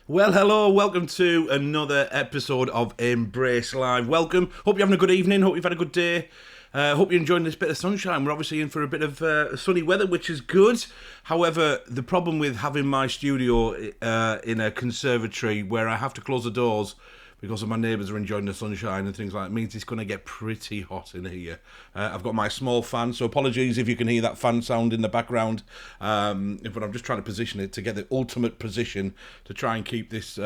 Well, hello, welcome to another episode of Embrace Live. Welcome. Hope you're having a good evening. Hope you've had a good day. Hope you're enjoying this bit of sunshine. We're obviously in for a bit of sunny weather, which is good. However, the problem with having my studio in a conservatory where I have to close the doors because of my neighbours are enjoying the sunshine and things like that means it's going to get pretty hot in here. I've got my small fan, so apologies if you can hear that fan sound in the background. But I'm just trying to position it to get the ultimate position to try and keep this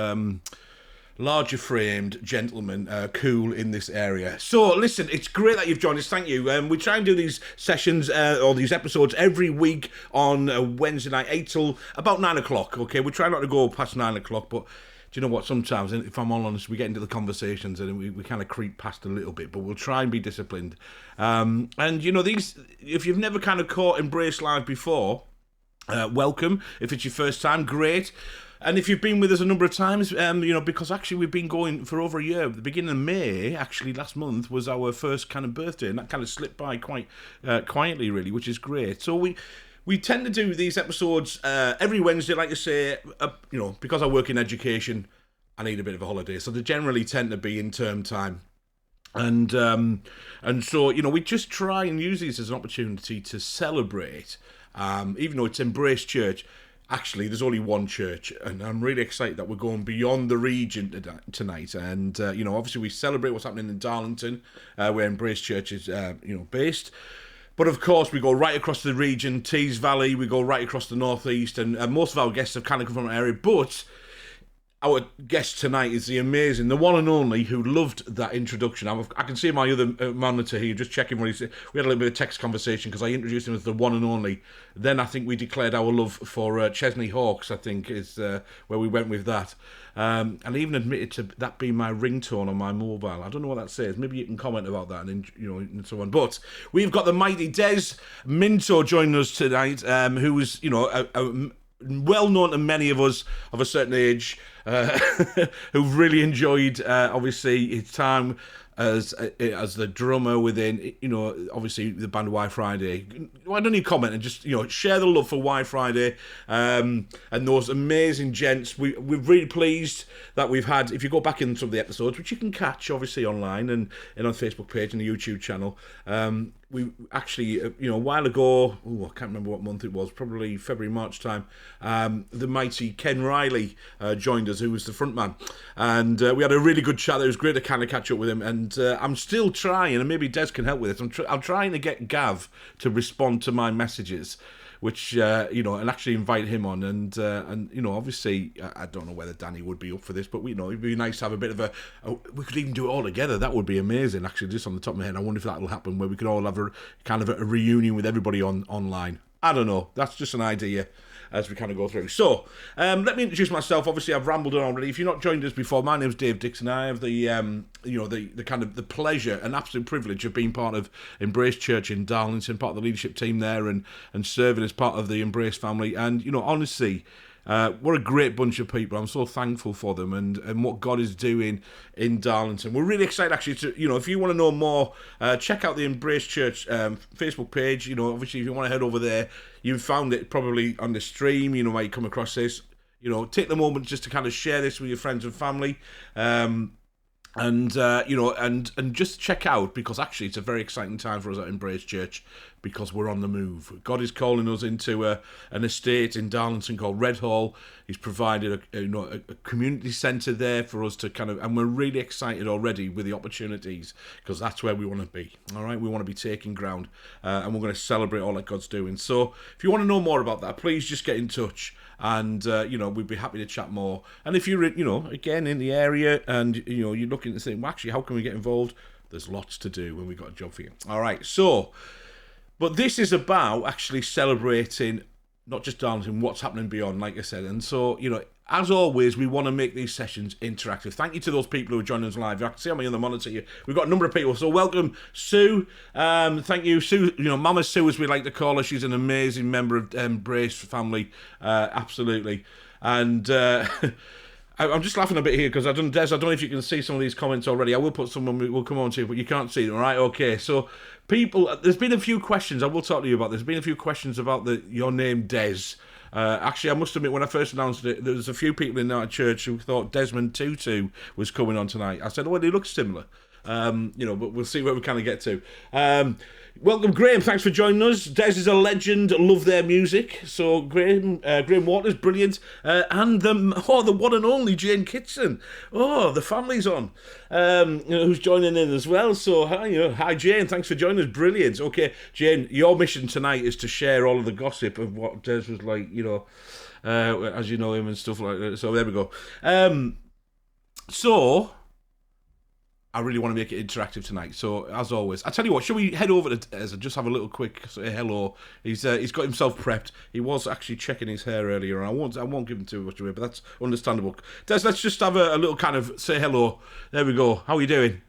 larger framed gentleman cool in this area. So listen, it's great that you've joined us. Thank you. We try and do these sessions or these episodes every week on Wednesday night, 8 till about 9 o'clock. Okay, we try not to go past 9 o'clock, but do you know what? Sometimes, if I'm all honest, we get into the conversations and we kind of creep past a little bit, but we'll try and be disciplined. And, you know, these, if you've never kind of caught Embrace Live before, welcome. If it's your first time, great. And if you've been with us a number of times, you know, because actually we've been going for over a year. The beginning of May, actually last month, was our first kind of birthday, and that kind of slipped by quite quietly, really, which is great. So we tend to do these episodes every Wednesday, like I say, you know, because I work in education, I need a bit of a holiday. So they generally tend to be in term time. And so, you know, we just try and use these as an opportunity to celebrate, even though it's Embrace Church. Actually, there's only one church, and I'm really excited that we're going beyond the region tonight. And, you know, obviously we celebrate what's happening in Darlington, where Embrace Church is, you know, based. But of course, we go right across the region, Tees Valley, we go right across the northeast, and most of our guests have kind of come from an area. But our guest tonight is the amazing, the one and only, who loved that introduction. I can see my other monitor here, just checking what he said. We had a little bit of text conversation because I introduced him as the one and only. Then I think we declared our love for Chesney Hawkes, I think, is where we went with that. And I even admitted to that being my ringtone on my mobile. I don't know what that says. Maybe you can comment about that and, you know, and so on. But we've got the mighty Dez Minto joining us tonight, who is, you know, well known to many of us of a certain age, who've really enjoyed, obviously, his time as the drummer within, you know, obviously the band YFriday. Why don't you comment and just, you know, share the love for YFriday and those amazing gents. We're really pleased that we've had, if you go back in some of the episodes, which you can catch obviously online and on the Facebook page and the YouTube channel, we actually, you know, a while ago, I can't remember what month it was, probably February, March time, the mighty Ken Riley joined us, who was the front man. And we had a really good chat. It was great to kind of catch up with him. And I'm still trying, and maybe Des can help with this, I'm trying to get Gav to respond to my messages, which, you know, and actually invite him on. And you know, obviously, I don't know whether Danny would be up for this, but, you know, it'd be nice to have a bit of we could even do it all together. That would be amazing, actually, just on the top of my head. I wonder if that'll happen, where we could all have a kind of a reunion with everybody online. I don't know. That's just an idea as we kind of go through. So, let me introduce myself. Obviously, I've rambled on already. If you've not joined us before, my name's Dave Dixon. I have the, you know, the kind of the pleasure and absolute privilege of being part of Embrace Church in Darlington, part of the leadership team there, and serving as part of the Embrace family. And, you know, honestly, what a great bunch of people. I'm so thankful for them and what God is doing in Darlington. We're really excited, actually, to, you know, if you want to know more, check out the Embrace Church Facebook page. You know, obviously, if you want to head over there, you've found it probably on the stream, you know, where you come across this. You know, take the moment just to kind of share this with your friends and family. You know, and just check out, because actually it's a very exciting time for us at Embrace Church, because we're on the move. God is calling us into an estate in Darlington called Red Hall. He's provided a community centre there for us to kind of, and we're really excited already with the opportunities, because that's where we want to be. All right, we want to be taking ground, and we're going to celebrate all that God's doing. So if you want to know more about that, please just get in touch. And, you know, we'd be happy to chat more. And if you're, you know, again, in the area and, you know, you're looking to think, well, actually, how can we get involved? There's lots to do when we've got a job for you. All right, so, but this is about actually celebrating not just Darlington, what's happening beyond, like I said. And so, you know, as always, we want to make these sessions interactive. Thank you to those people who are joining us live. I can see on my other monitor here, we've got a number of people. So welcome, Sue. Thank you, Sue. You know, Mama Sue, as we like to call her. She's an amazing member of Embrace family, absolutely. And I'm just laughing a bit here because Des, I don't know if you can see some of these comments already. I will put some, we'll come on to, but you can't see them. All right, okay. So people, there's been a few questions. I will talk to you about. There's been a few questions about your name, Des. Actually, I must admit, when I first announced it, there was a few people in our church who thought Dez Minto was coming on tonight. I said, well, he looks similar. But we'll see where we kind of get to. Welcome, Graham. Thanks for joining us. Dez is a legend. Love their music. So, Graham Waters, brilliant. And the one and only Jane Kitson. Oh, the family's on. Who's joining in as well. So, hi, Jane. Thanks for joining us. Brilliant. Okay, Jane, your mission tonight is to share all of the gossip of what Dez was like, as you know him and stuff like that. So, there we go. I really want to make it interactive tonight. So, as always, I tell you what, shall we head over to Dez and just have a little quick say hello? He's got himself prepped. He was actually checking his hair earlier, and I won't give him too much away, but that's understandable. Dez, let's just have a little kind of say hello. There we go. How are you doing?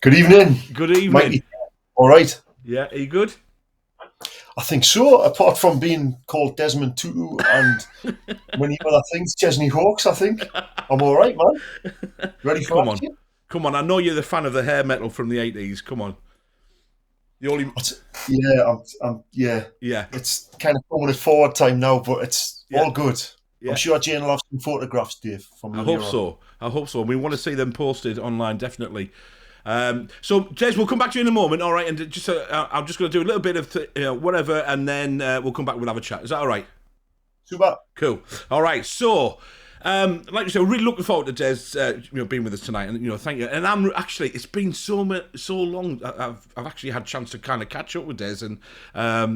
Good evening. Good evening. Mikey. All right. Yeah, are you good? I think so, apart from being called Desmond Tutu and many other things, Chesney Hawks, I think. I'm all right, man. Ready for action? Come on, I know you're the fan of the hair metal from the 80s. Come on. Yeah. It's kind of coming forward time now, but it's all good. Yeah. I'm sure Jane will have some photographs, Dave. I hope so. We want to see them posted online, definitely. So, Dez, we'll come back to you in a moment, all right? And just I'm just going to do a little bit of whatever, and then we'll come back. We'll have a chat. Is that all right? Super. Cool. All right. So, like you said, we're really looking forward to Dez, being with us tonight, and thank you. And I'm actually, it's been so long. I've actually had a chance to kind of catch up with Dez, and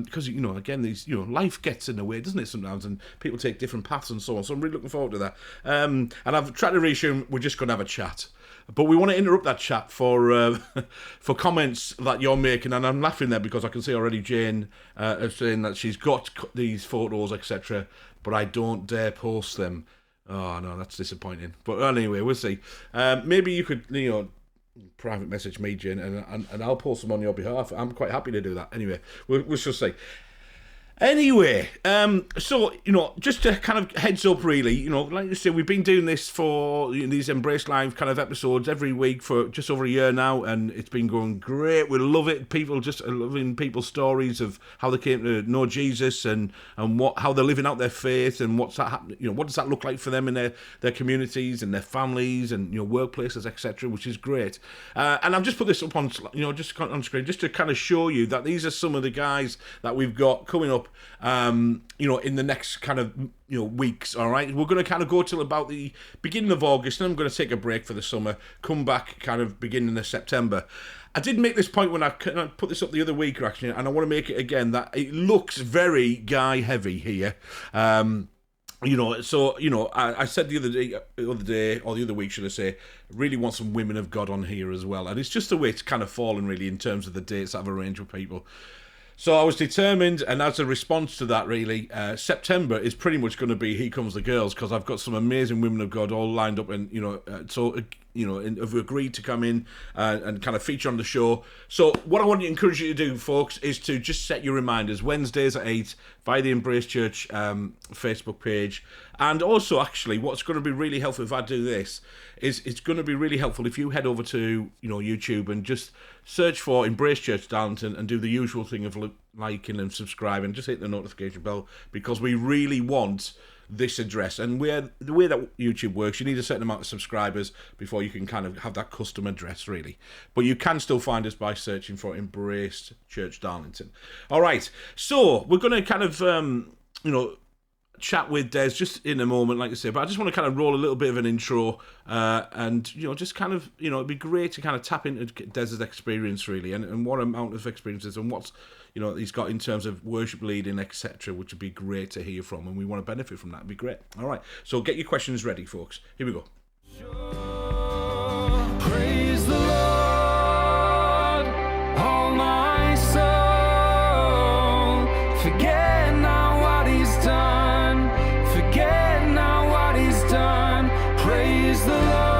because again, these life gets in the way, doesn't it, sometimes, and people take different paths and so on. So I'm really looking forward to that. And I've tried to reassure him we're just going to have a chat. But we want to interrupt that chat for comments that you're making, and I'm laughing there because I can see already Jane saying that she's got these photos, etc., but I don't dare post them. Oh no, that's disappointing. But anyway, we'll see. Maybe you could, private message me, Jane, and I'll post them on your behalf. I'm quite happy to do that. Anyway, we'll just see. Anyway, so, just to kind of heads up, really, like I said, we've been doing this for these Embrace Live kind of episodes every week for just over a year now, and it's been going great. We love it. People just loving people's stories of how they came to know Jesus and how they're living out their faith and what's that happening. What does that look like for them in their communities and their families and workplaces, etc., which is great. And I've just put this up on just on screen just to kind of show you that these are some of the guys that we've got coming up. In the next kind of weeks. All right, we're going to kind of go till about the beginning of August, and I'm going to take a break for the summer. Come back kind of beginning of September. I did make this point when I put this up the other week, actually, and I want to make it again that it looks very guy heavy here. I said the other week, should I say, really want some women of God on here as well, and it's just the way it's kind of fallen really in terms of the dates that I've arranged with people. So I was determined, and as a response to that, really, September is pretty much going to be Here Comes the Girls, because I've got some amazing women of God all lined up, and have agreed to come in and kind of feature on the show. So what I want to encourage you to do, folks, is to just set your reminders Wednesdays at 8 via the Embrace Church Facebook page. And also, actually, what's going to be really helpful if I do this is it's going to be really helpful if you head over to YouTube and just search for Embrace Church Darlington and do the usual thing of liking and subscribing. Just hit the notification bell, because we really want this address. And the way that YouTube works, you need a certain amount of subscribers before you can kind of have that custom address, really. But you can still find us by searching for Embrace Church Darlington. All right, so we're going to kind of chat with Dez just in a moment, like I say, but I just want to kind of roll a little bit of an intro and just kind of it'd be great to kind of tap into Dez's experience, really, and what amount of experiences and what's he's got in terms of worship leading, etc., which would be great to hear from, and we want to benefit from that. It'd be great. All right, so get your questions ready, folks. Here we go. Praise the Lord, all my soul. Forget not what He's done. Forget not what He's done. Praise the Lord.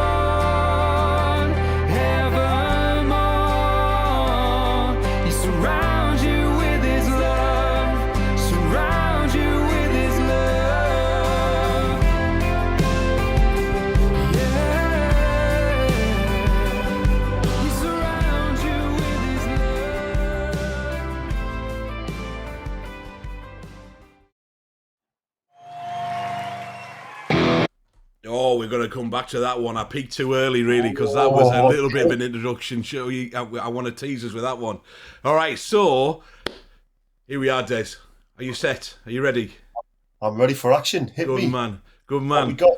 we're going to come back to that one. I peaked too early, really, because that was a little bit of an introduction. Show you, I want to tease us with that one. All right, so here we are, Des. Are you set? Are you ready? I'm ready for action. Hit Good me. man. Good What we man. got?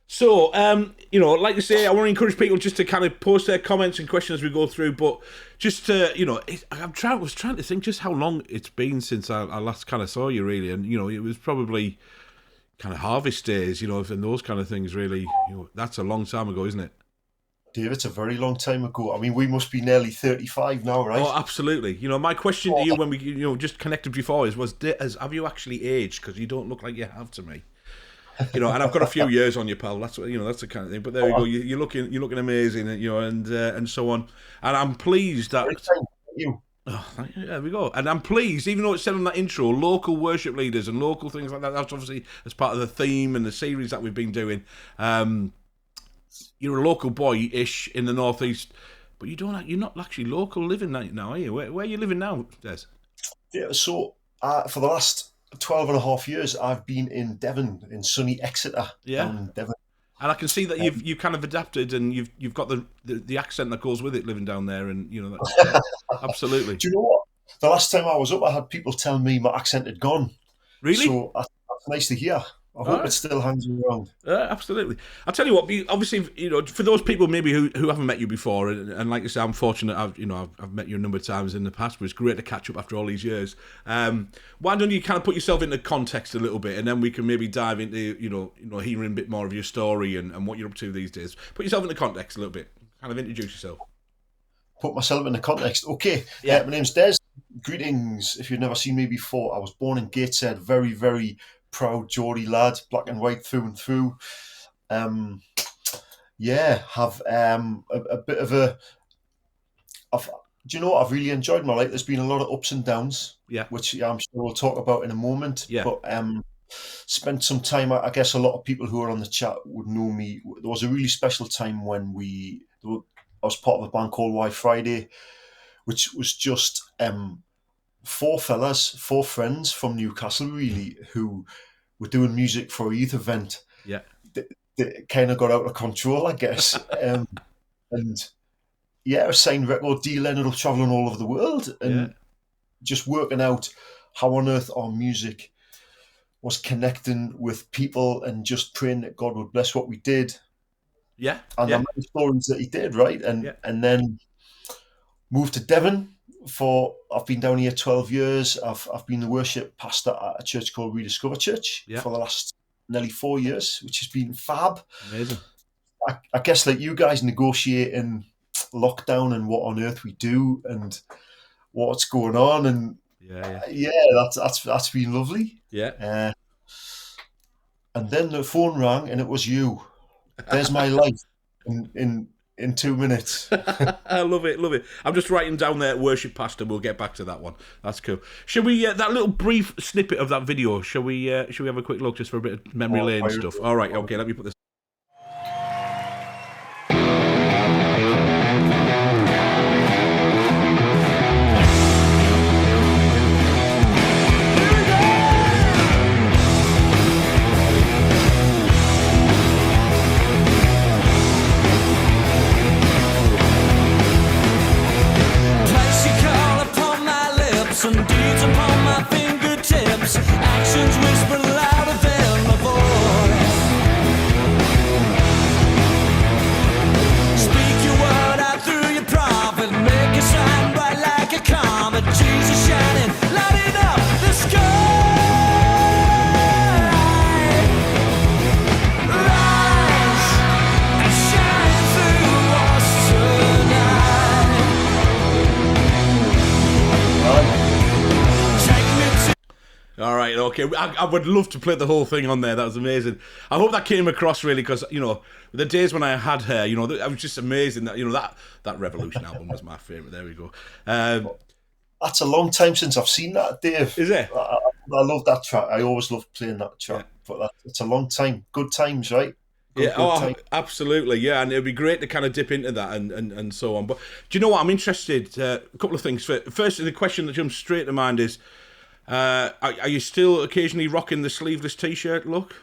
So, like I say, I want to encourage people just to kind of post their comments and questions as we go through. But just to, I was trying to think just how long it's been since I last kind of saw you, really, and it was probably kind of harvest days, and those kind of things. Really, that's a long time ago, isn't it? Dave, it's a very long time ago. I mean, we must be nearly 35 now, right? Oh, absolutely. My question to you when we, just connected before was, have you actually aged? Because you don't look like you have to me. And I've got a few years on you, pal. That's what that's the kind of thing. But there you go. You're looking amazing, and so on. And I'm pleased that. You. Oh, there we go. And I'm pleased, even though it said on that intro, local worship leaders and local things like that. That's obviously as part of the theme and the series that we've been doing. You're a local boy-ish in the northeast, but you're not actually local living now, are you? Where are you living now, Des? Yeah. So for the last 12 and a half years, I've been in Devon, in sunny Exeter, down in Devon. And I can see that you've kind of adapted, and you've got the accent that goes with it living down there, and that's, absolutely. Do you know what? The last time I was up, I had people tell me my accent had gone. Really? So that's nice to hear. I hope it still hangs around. Absolutely. I'll tell you what. Obviously, for those people maybe who haven't met you before, and like I say, I'm fortunate. I've met you a number of times in the past, but it's great to catch up after all these years. Why don't you kind of put yourself into context a little bit, and then we can maybe dive into hearing a bit more of your story and what you're up to these days. Put yourself into context a little bit. Kind of introduce yourself. Put myself into context. Okay. Yeah. My name's Des. Greetings. If you've never seen me before, I was born in Gateshead. Very, very proud Geordie lad, black and white through and through. Have a bit of a. Do you know what? I've really enjoyed my life. There's been a lot of ups and downs, which I'm sure we'll talk about in a moment. Yeah. But spent some time. I guess a lot of people who are on the chat would know me. There was a really special time when I was part of a band called YFriday, which was just four friends from Newcastle, really, who were doing music for a youth event. Yeah. They kind of got out of control, I guess. A signed record deal, ended up traveling all over the world and just working out how on earth our music was connecting with people and just praying that God would bless what we did. Yeah. And the many stories that he did, right? And then moved to Devon. I've been down here 12 years. I've been the worship pastor at a church called Rediscover Church for the last nearly 4 years, which has been fab. Amazing. I guess like you guys negotiating lockdown and what on earth we do and what's going on, and that's been lovely. Yeah. And then the phone rang and it was you. There's my life in 2 minutes. I love it. I'm just writing down there worship pastor. We'll get back to that one. That's cool. Shall we that little brief snippet of that video? Shall we have a quick look just for a bit of memory lane stuff? All right. Okay. Let me put this. Some deeds upon my fingertips, actions whispered louder than my voice. Speak your word out through your prophet, make it shine bright like a comet. Jesus shining, lighting up the sky. Rise and shine through us tonight. All right, okay. I would love to play the whole thing on there. That was amazing. I hope that came across really, because the days when I had hair, I was just amazing. That Revolution album was my favourite. There we go. That's a long time since I've seen that, Dave. Is it? I love that track. I always loved playing that track. But it's a long time. Good times, right? Good time. Absolutely, yeah. And it'd be great to kind of dip into that and so on. But do you know what? I'm interested. A couple of things. First, the question that jumps straight to mind is, are you still occasionally rocking the sleeveless T-shirt look?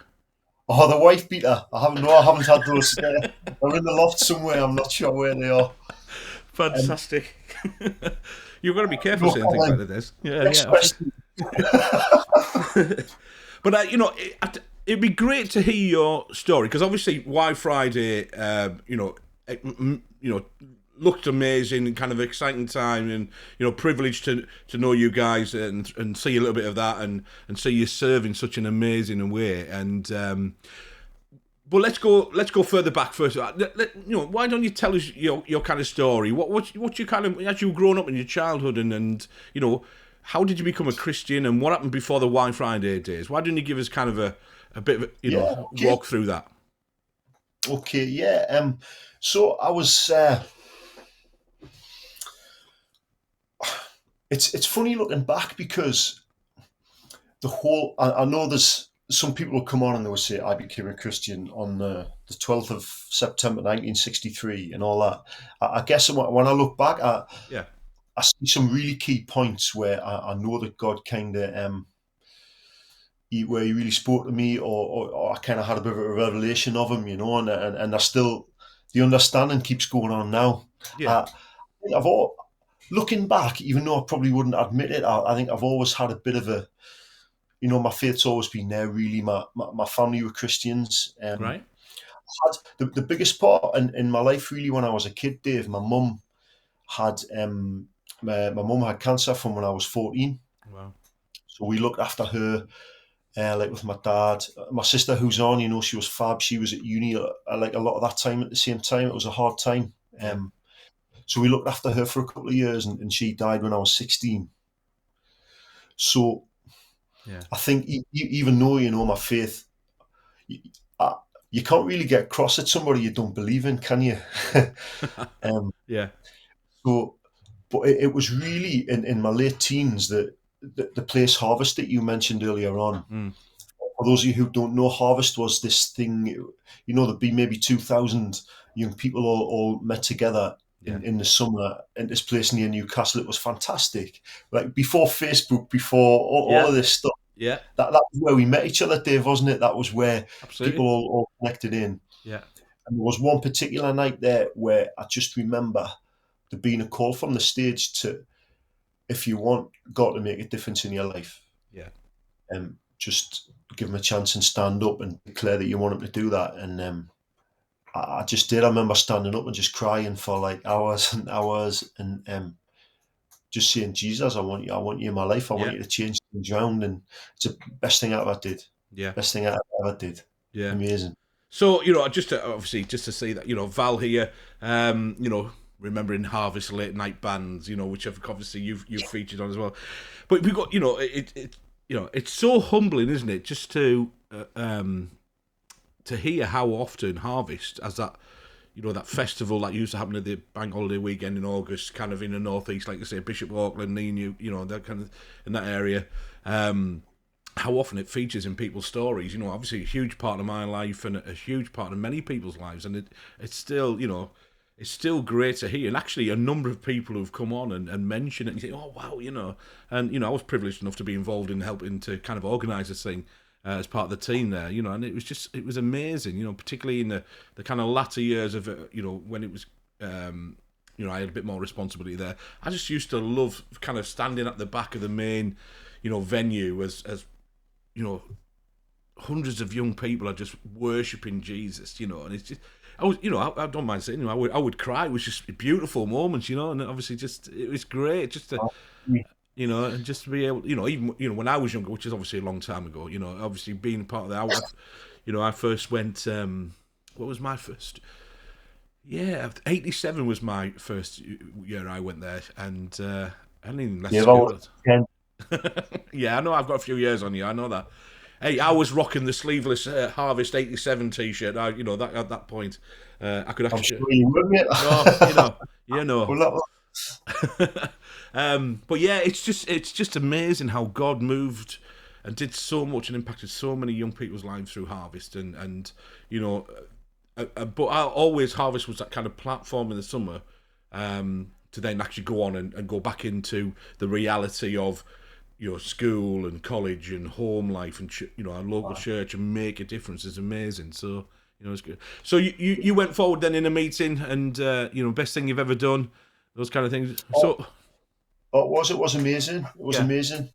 Oh, the wife beater. I haven't had those. They're in the loft somewhere. I'm not sure where they are. Fantastic. You've got to be careful No saying things like comment. this. Yeah, Next yeah. question. But it'd be great to hear your story because obviously YFriday, looked amazing and kind of exciting time, and privileged to know you guys and see a little bit of that and see you serve in such an amazing way. And but let's go further back first. Why don't you tell us your kind of story? What you kind of, as you were growing up in your childhood, and how did you become a Christian, and what happened before the YFriday days? Why don't you give us kind of a bit of Okay. walk through that? Okay, yeah. So I was. It's funny looking back because the whole. I know there's some people will come on and they will say I became a Christian on the 12th of September 1963 and all that. I guess when I look back, Yeah, I see some really key points where I know that God kind of where He really spoke to me, or I kind of had a bit of a revelation of Him, and I still the understanding keeps going on now. yeah, I think looking back, even though I probably wouldn't admit it, I think I've always had a bit of a, my faith's always been there. Really, my family were Christians. right, The biggest part in my life, really, when I was a kid, Dave, my mum had my mum had cancer from when I was 14. wow, So we looked after her, like with my dad. My sister, who's on, she was fab. She was at uni, like a lot of that time at the same time. It was a hard time. yeah, So we looked after her for a couple of years, and she died when I was 16. So yeah, I think even though, my faith, you, you can't really get cross at somebody you don't believe in, can you? um, yeah, so, but it was really in my late teens that the place Harvest that you mentioned earlier on. mm, For those of you who don't know, Harvest was this thing, there'd be maybe 2,000 young people all met together yeah, in the summer in this place near Newcastle. It was fantastic. Like before Facebook, before all yeah, of this stuff, yeah, that was where we met each other, Dave, wasn't it? That was where absolutely, people all connected in. yeah, And there was one particular night there where I just remember there being a call from the stage to, if you want God to make a difference in your life, yeah, just give him a chance and stand up and declare that you want him to do that. And I just did. I remember standing up and just crying for like hours and hours, and just saying, Jesus, I want you in my life. I want yeah, you to change things around. And it's the best thing I ever did. yeah, Best thing I ever did. yeah. Amazing. So obviously just to see that Val here, remembering Harvest late night bands, which obviously you've featured on as well. But we got it's so humbling, isn't it, just to hear how often Harvest as that that festival that used to happen at the bank holiday weekend in August, kind of in the northeast, like you say, Bishop Auckland, that kind of in that area. How often it features in people's stories, obviously a huge part of my life and a huge part of many people's lives, and it's still, it's still great to hear. And actually, a number of people who've come on and mention it, and you say, oh wow, and I was privileged enough to be involved in helping to kind of organise this thing as part of the team there, and it was amazing, particularly in the kind of latter years of when it was. I had a bit more responsibility there. I just used to love kind of standing at the back of the main, venue as hundreds of young people are just worshipping Jesus, and it's just, I don't mind saying, I would cry. It was just beautiful moments, and obviously it was great just to, and just to be able, even, when I was younger, which is obviously a long time ago, obviously being part of that, I first went, what was my first? Yeah, 87 was my first year I went there, and I didn't even left school. Yeah, I know I've got a few years on you. I know that. Hey, I was rocking the sleeveless Harvest '87 T-shirt. That at that point, I could actually. I'm sure you would, mate. Oh, but yeah, it's just amazing how God moved and did so much and impacted so many young people's lives through Harvest, and but always Harvest was that kind of platform in the summer to then actually go on and go back into the reality of school and college and home life and our local church and make a difference is amazing. So it's good. So you went forward then in a meeting and best thing you've ever done, those kind of things. So it was amazing. It was amazing.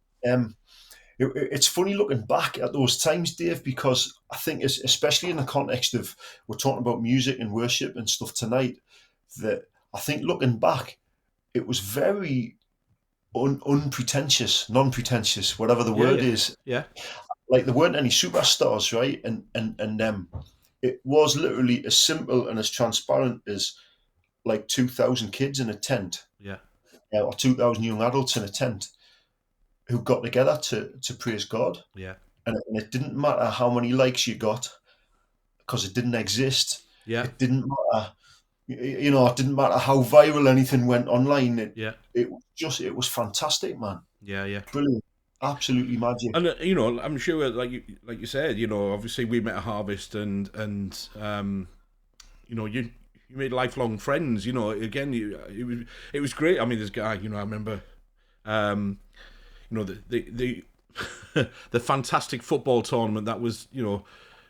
It's funny looking back at those times, Dave, because I think, especially in the context of we're talking about music and worship and stuff tonight, that I think looking back, it was very unpretentious, non-pretentious, whatever the word is. Yeah. Like there weren't any superstars, right? And it was literally as simple and as transparent as like 2,000 kids in a tent. Yeah. Or 2,000 young adults in a tent who got together to praise God. Yeah. And it didn't matter how many likes you got, because it didn't exist. Yeah. It didn't matter, it didn't matter how viral anything went online. It was fantastic, man. Yeah. Brilliant. Absolutely magic. And I'm sure, like you said, obviously we met at Harvest, and you made lifelong friends. Again, it was great. I mean, this guy, I remember, the the fantastic football tournament that was,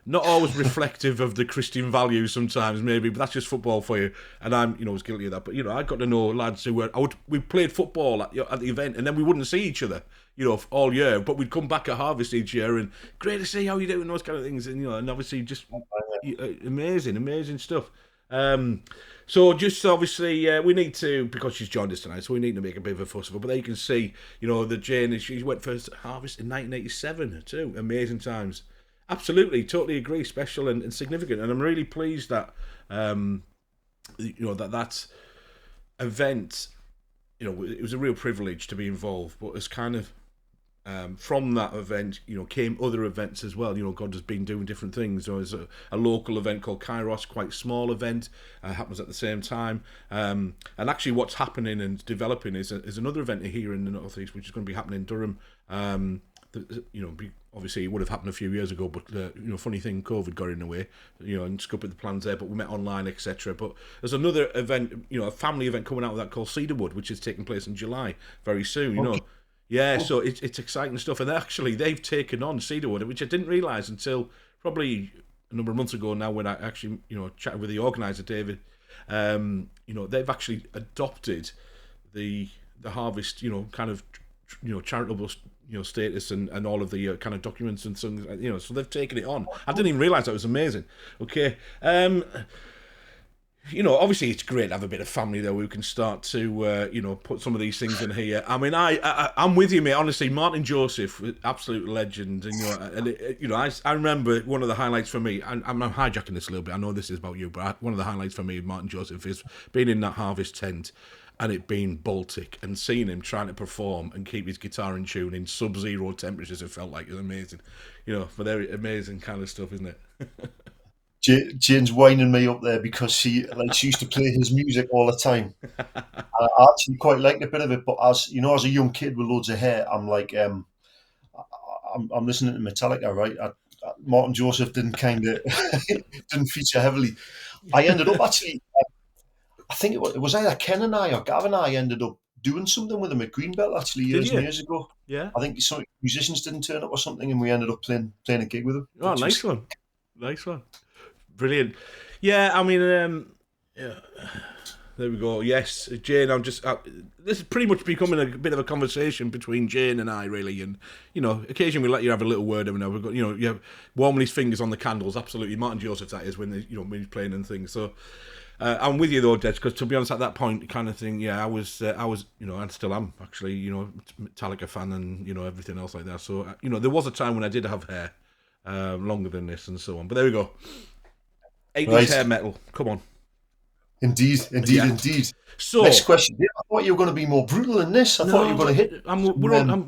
not always reflective of the Christian values sometimes, maybe, but that's just football for you. And I'm, was guilty of that. But, I got to know lads who we played football at the event, and then we wouldn't see each other, all year. But we'd come back at Harvest each year, and great to see how you doing, those kind of things. And, and obviously just amazing stuff. So just obviously we need to, because she's joined us tonight, so we need to make a bit of a fuss of her. But there you can see, the Jane, she went first Harvest in 1987 too. Amazing times. Absolutely, totally agree. Special and significant, and I'm really pleased that that event, it was a real privilege to be involved. But it's kind of from that event, came other events as well. God has been doing different things. There's a local event called Kairos, quite a small event, happens at the same time. And actually, what's happening and developing is another event here in the North East, which is going to be happening in Durham. Obviously it would have happened a few years ago, but funny thing, COVID got in the way, and scuppered the plans there. But we met online, etc. But there's another event, a family event coming out of that called Cedarwood, which is taking place in July very soon. So it's exciting stuff. And actually they've taken on Cedarwood, which I didn't realise until probably a number of months ago now, when I actually chatted with the organiser David. They've actually adopted the Harvest kind of charitable status and all of the kind of documents and things, so they've taken it on. I didn't even realise that was amazing. Okay. Obviously it's great to have a bit of family there who can start to put some of these things in here. I mean, I'm with you, mate. Honestly, Martin Joseph, absolute legend, and I remember one of the highlights for me, and I'm hijacking this a little bit, I know this is about you, but one of the highlights for me of Martin Joseph is being in that Harvest tent and it being Baltic, and seeing him trying to perform and keep his guitar in tune in sub-zero temperatures. It felt like it was amazing. For their amazing kind of stuff, isn't it? Jane's winding me up there because she used to play his music all the time. I actually quite liked a bit of it, but as a young kid with loads of hair, I'm like, I'm listening to Metallica, right? Martin Joseph didn't didn't feature heavily. I ended up actually, I think it was either Ken and I or Gavin and I ended up doing something with him at Greenbelt actually years ago. Yeah. I think some musicians didn't turn up or something, and we ended up playing a gig with him. Oh, nice one. Brilliant. Yeah, I mean, there we go. Yes, Jane, this is pretty much becoming a bit of a conversation between Jane and I, really. And, occasionally we let you have a little word every now. We've got, warming his fingers on the candles, absolutely. Martin Joseph, that is, when he's playing and things. So, I'm with you though, Dez, because to be honest, at that point, kind of thing, I was, and still am actually, Metallica fan and everything else like that. So, there was a time when I did have hair longer than this and so on. But there we go. 80s hair metal. Come on. Indeed. So, next question. I thought you were going to be more brutal than this. I thought you were going to hit. I'm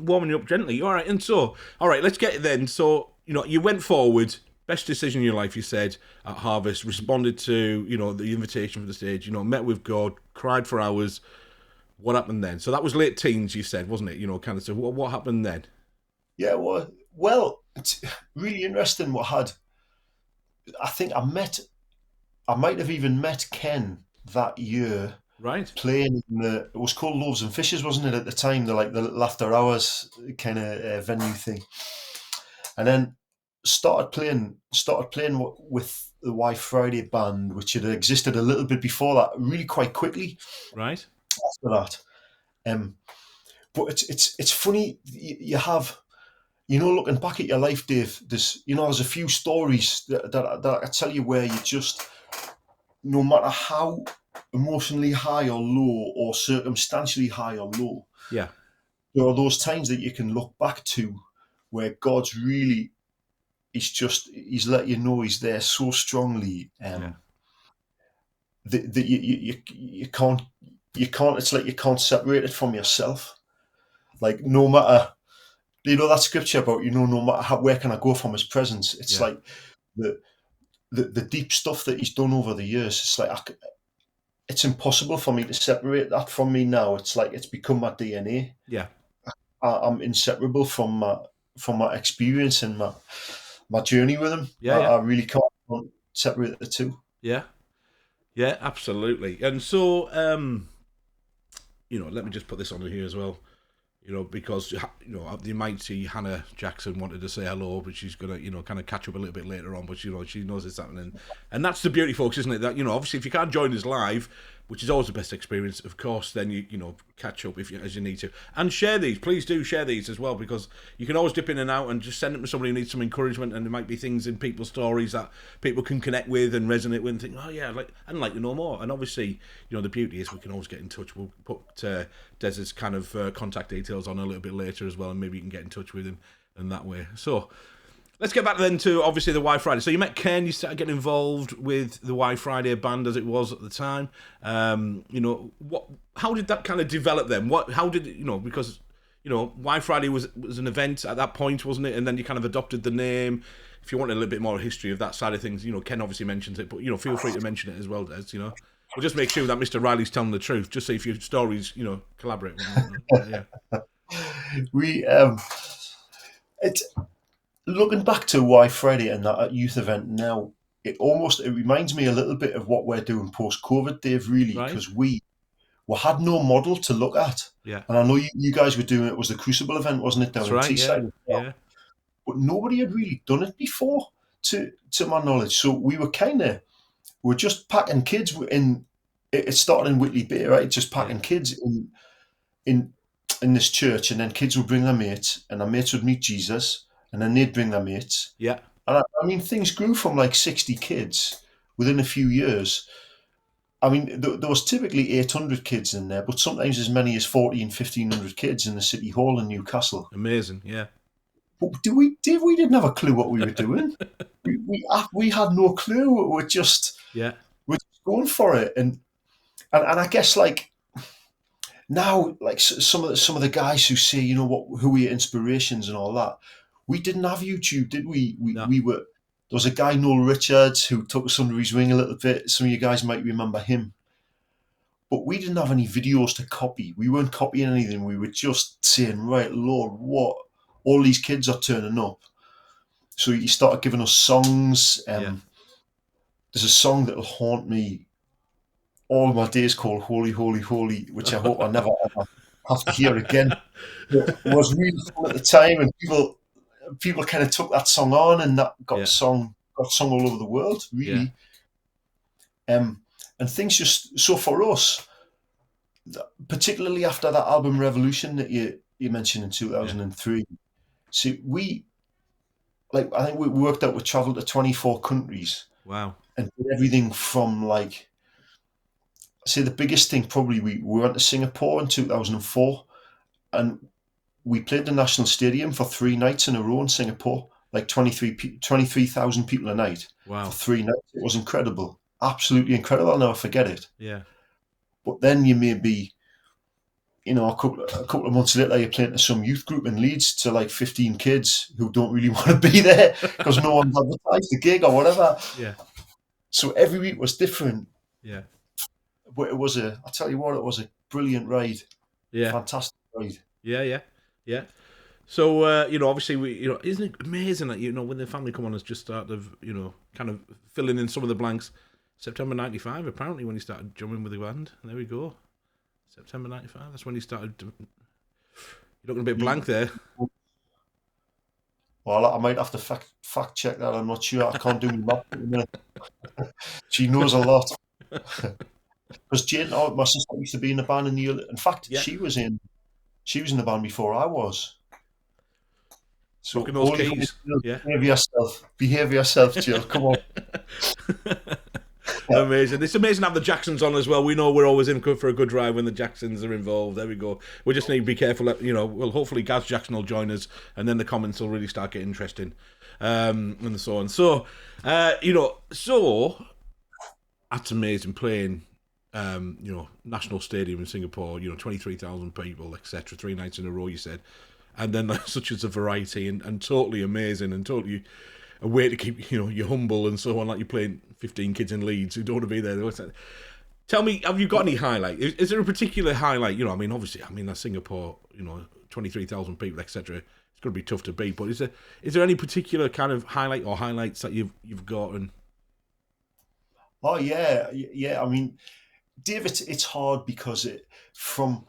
warming you up gently. All right, and so, all right, let's get it then. So, you went forward. Best decision in your life, you said, at Harvest. Responded to, the invitation for the stage. Met with God, cried for hours. What happened then? So that was late teens, you said, wasn't it? Kind of. So what happened then? Yeah, well, it's really interesting. I think I might have even met Ken that year. Right. playing in it was called Loaves and Fishes, wasn't it, at the time? The little after hours kind of venue thing. And then started playing with the YFriday band, which had existed a little bit before that, really quite quickly Right. after that. But it's funny, you have, looking back at your life, Dave, there's a few stories that I tell you where you just, no matter how emotionally high or low or circumstantially high or low, Yeah. there are those times that you can look back to where God's really, he's let you know he's there so strongly, Yeah. that you can't, it's like you can't separate it from yourself. Like, no matter, that scripture about, no matter where can I go from his presence, it's Yeah. like the deep stuff that he's done over the years. It's like it's impossible for me to separate that from me now. It's like it's become my DNA. Yeah. I'm inseparable from my experience and my journey with him. Yeah. I really can't separate the two. Yeah. Yeah, absolutely. And so, let me just put this on here as well. Because the mighty Hannah Jackson wanted to say hello, but she's gonna, kind of catch up a little bit later on. But she knows it's happening, and that's the beauty, folks, isn't it? That obviously, if you can't join us live, which is always the best experience, of course, then you catch up as you need to, and share these. Please do share these as well, because you can always dip in and out and just send them to somebody who needs some encouragement, and there might be things in people's stories that people can connect with and resonate with, and think, oh yeah, I'd like to know more. And obviously, the beauty is we can always get in touch. We'll put Dez's kind of contact details on a little bit later as well, and maybe you can get in touch with him in that way. So let's get back then to obviously the YFriday. So you met Ken, you started getting involved with the YFriday band as it was at the time. How did that kind of develop then? How did it, because YFriday was an event at that point, wasn't it? And then you kind of adopted the name. If you want a little bit more history of that side of things, Ken obviously mentions it, but feel free to mention it as well, Des. We'll just make sure that Mr. Riley's telling the truth. Just see if your stories, collaborate with him. Yeah. We it's looking back to YFriday and that youth event now. It reminds me a little bit of what we're doing post-COVID, Dave. Really, because we had no model to look at. Yeah. And I know you guys were doing it. Was the Crucible event, wasn't it, down in Teesside? Yeah. But nobody had really done it before, to my knowledge. So we're just packing kids in. It started in Whitley Bay, right? Just packing kids in this church, and then kids would bring their mates, and their mates would meet Jesus, and then they'd bring their mates. Yeah. And I mean, things grew from like 60 kids within a few years. I mean, there was typically 800 kids in there, but sometimes as many as 1,500 kids in the City Hall in Newcastle. Amazing, yeah. But we didn't have a clue what we were doing. we had no clue. We're just going for it, and I guess like now, like some of the guys who say, who were your inspirations and all that, we didn't have YouTube, did we? No. There was a guy, Noel Richards, who took us under his wing a little bit. Some of you guys might remember him. But we didn't have any videos to copy. We weren't copying anything. We were just saying, right, Lord, what? All these kids are turning up. So he started giving us songs. There's a song that'll haunt me all my days called Holy, Holy, Holy, which I hope I never ever have to hear again. It was really fun at the time, and people kind of took that song on, and that got sung all over the world, really. And things just, so for us, particularly after that album Revolution that you mentioned in 2003, see, I think we worked out we travelled to 24 countries. Wow. And did everything from the biggest thing probably, we went to Singapore in 2004, and we played the National Stadium for 3 nights in a row in Singapore, like 23,000 people a night. Wow. For 3 nights. It was incredible. Absolutely incredible. I'll never forget it. Yeah. But then you may be, a couple of months later, you're playing to some youth group in Leeds to like 15 kids who don't really want to be there because no one's advertised the gig or whatever. Yeah. So every week was different. Yeah. But it was it was a brilliant ride. Yeah. Fantastic ride. Yeah. So, obviously, isn't it amazing that, when the family come on has just started, kind of filling in some of the blanks. September 95, apparently, when he started drumming with the band. There we go. September 95, that's when he started. You're looking a bit blank there. Well, I might have to fact check that. I'm not sure. I can't do my math at the minute. She knows a lot. Because Jane, my sister, used to be in the band in the. In fact, Yeah. she was in the band before I was. So Rocking those keys. Yeah. Behave yourself, Jill. Come on. Amazing. It's amazing to have the Jacksons on as well. We know we're always in for a good ride when the Jacksons are involved. There we go. We just need to be careful. Well, hopefully Gaz Jackson will join us, and then the comments will really start getting interesting, and so on. So, that's amazing playing. National Stadium in Singapore. 23,000 people, etc. 3 nights in a row. You said, and then such as a variety and totally amazing and totally a way to keep you humble and so on. Like you're playing 15 kids in Leeds who don't want to be there. Tell me, have you got any highlight? Is there a particular highlight? Obviously, that's Singapore. 23,000 people, etc. It's going to be tough to beat. But is there any particular kind of highlight or highlights that you've got? Oh yeah. Dave, it's hard because from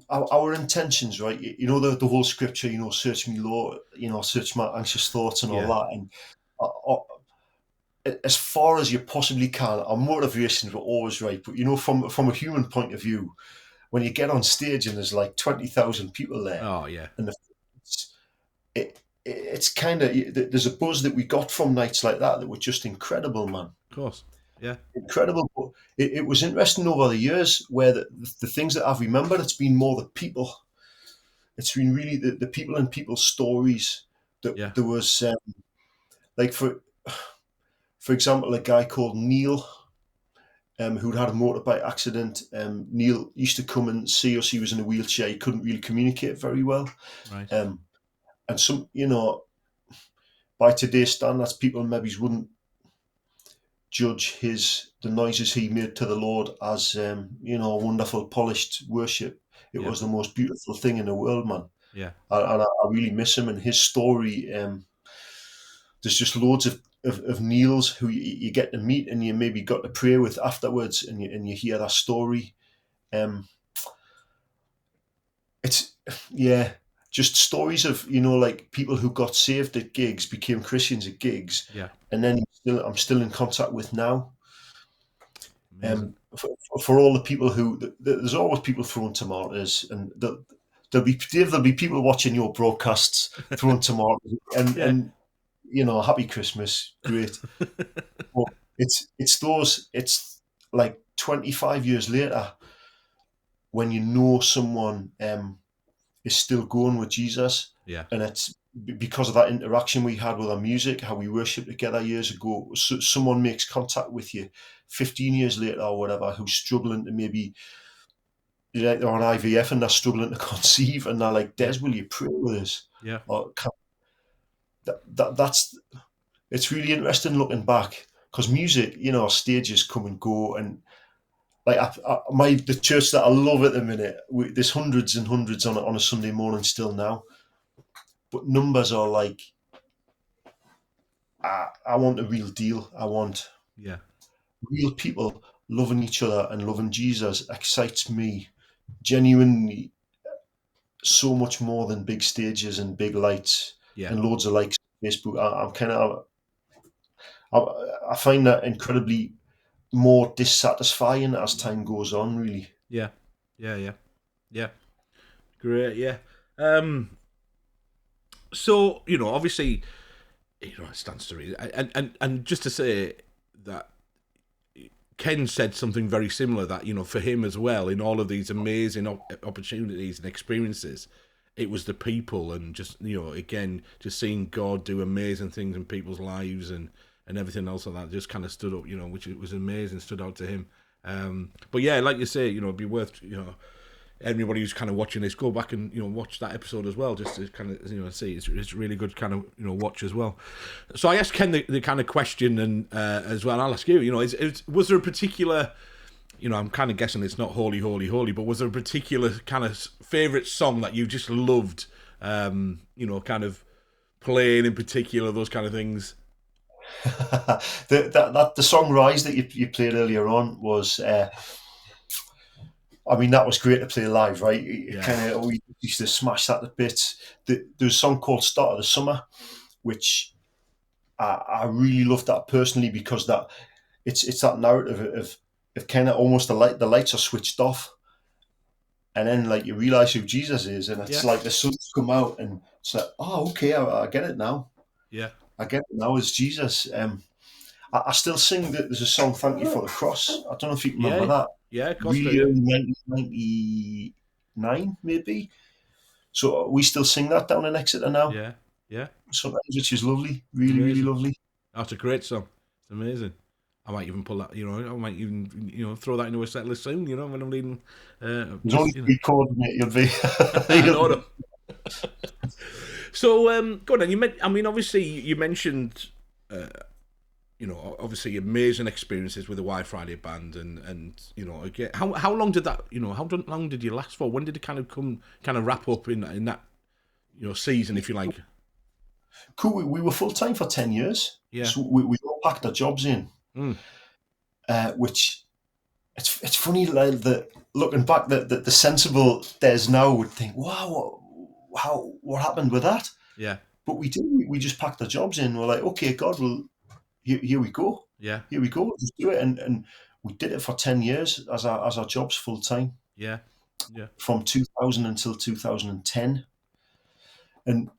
our intentions, right? The whole scripture, search me, Lord, search my anxious thoughts and all that. And as far as you possibly can, our motivations were always right. But from a human point of view, when you get on stage and there's like 20,000 people there, oh yeah, and it's kind of, there's a buzz that we got from nights like that were just incredible, man. Of course. Yeah, incredible. But it was interesting over the years where the things that I've remembered, it's been more the people. It's been really the people and people's stories. There was like for example, a guy called Neil, who'd had a motorbike accident. Neil used to come and see us. He was in a wheelchair. He couldn't really communicate very well. Right. And some, by today's standards, people maybe wouldn't judge the noises he made to the Lord as wonderful, polished worship. It was the most beautiful thing in the world, man. Yeah, and I really miss him and his story. There's just loads of Neils who you get to meet and you maybe got to pray with afterwards, and you hear that story. It's just stories of like people who got saved at gigs, became Christians at gigs, and then I'm still in contact with now. For all the people who there's always people throwing tomatoes, and there'll be people watching your broadcasts throwing tomatoes, and happy Christmas, great. But it's like 25 years later when someone is still going with Jesus, and it's because of that interaction we had with our music, how we worshiped together years ago. So someone makes contact with you 15 years later or whatever, who's struggling to maybe they're on IVF and they're struggling to conceive, and they're like, Des, will you pray with us? Yeah. Or that's it's really interesting looking back, because music, stages come and go, and like the church that I love at the minute, there's hundreds and hundreds on a Sunday morning still now, but numbers are like, I want a real deal. I want real people loving each other and loving Jesus. Excites me genuinely so much more than big stages and big lights and loads of likes on Facebook. I find that incredibly more dissatisfying as time goes on, really. Yeah. Great, yeah. So, obviously, it stands to reason. And just to say that Ken said something very similar, that, for him as well, in all of these amazing opportunities and experiences, it was the people and just, again, just seeing God do amazing things in people's lives and everything else like that just kind of stood up, which was amazing, stood out to him. But yeah, like you say, it'd be worth, anybody who's kind of watching this, go back and watch that episode as well, just to kind of see. It's really good kind of watch as well. So I asked Ken the kind of question, and as well, I'll ask you. Was there a particular, I'm kind of guessing it's not holy, holy, holy, but was there a particular kind of favourite song that you just loved? Kind of playing in particular, those kind of things. The song "Rise" that you played earlier on was, I mean, that was great to play live, right? We used to smash that to bits. There's a song called "Start of the Summer," which I really love that personally, because that it's that narrative of kind of almost the lights are switched off, and then like you realize who Jesus is, and it's like the sun's come out, and it's like, oh, okay, I get it now. Yeah. I get it now. It's Jesus. I still sing that. There's a song, "Thank You for the Cross." I don't know if you remember that. Yeah, of course. Really early 1999, maybe. So we still sing that down in Exeter now. Yeah. Sometimes, which is lovely. Really, really lovely. That's a great song. It's amazing. I might even pull that, I might even, throw that into a set list soon, when I'm leading. There's only 3 chords, mate. You'll be. So, go on then. Obviously, you mentioned, obviously amazing experiences with the YFriday band, and again, how long did that, how long did you last for? When did it kind of wrap up in that, season, if you like? Cool. We were full time for 10 years. Yeah. So we all packed our jobs in. Which it's funny, like, that looking back, that the sensible Dez now would think, wow, what happened with that? Yeah. But we did. We just packed the jobs in. We're like, okay, God, well, here we go. Yeah. Here we go. Let's do it. And we did it for 10 years as our jobs full time. Yeah. From 2000 until 2010. And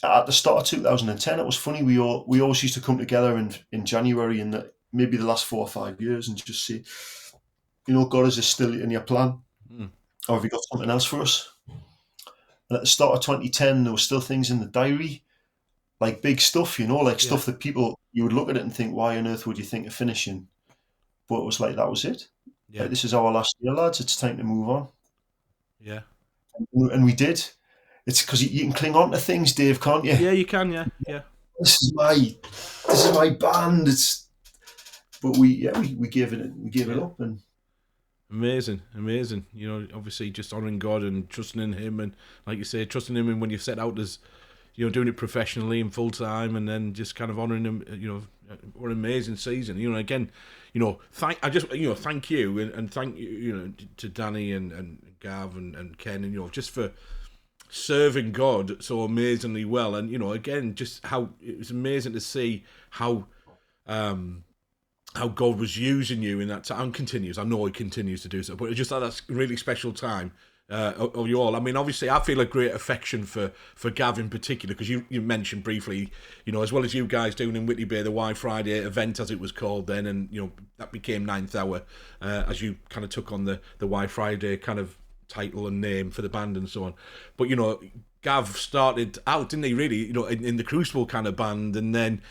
at the start of 2010, it was funny. We always used to come together in January, in maybe the last 4 or 5 years, and just say, God, is this still in your plan? Or have you got something else for us? And at the start of 2010, there were still things in the diary, like big stuff, stuff that people, you would look at it and think, why on earth would you think of finishing? But it was like, that was it. Yeah. Like, this is our last year, lads. It's time to move on. Yeah. And we did. It's because you can cling on to things, Dave, can't you? Yeah, you can. Yeah. This is my band. But we gave it up. And amazing. Obviously just honouring God and trusting in Him, and like you say, trusting Him, and when you set out as, doing it professionally and full time, and then just kind of honouring Him. What an amazing season. Again, thank you, and thank you, to Danny and Gav and Ken, just for serving God so amazingly well, and again, just how it was amazing to see how God was using you in that time, and continues. I know He continues to do so, but it's just that really special time of you all. Obviously, I feel a great affection for Gav in particular, because you mentioned briefly, as well as you guys doing in Whitley Bay, the YFriday event, as it was called then, and that became 9th Hour, as you kind of took on the YFriday kind of title and name for the band and so on. But Gav started out, didn't he, really, in the Crucible kind of band, and then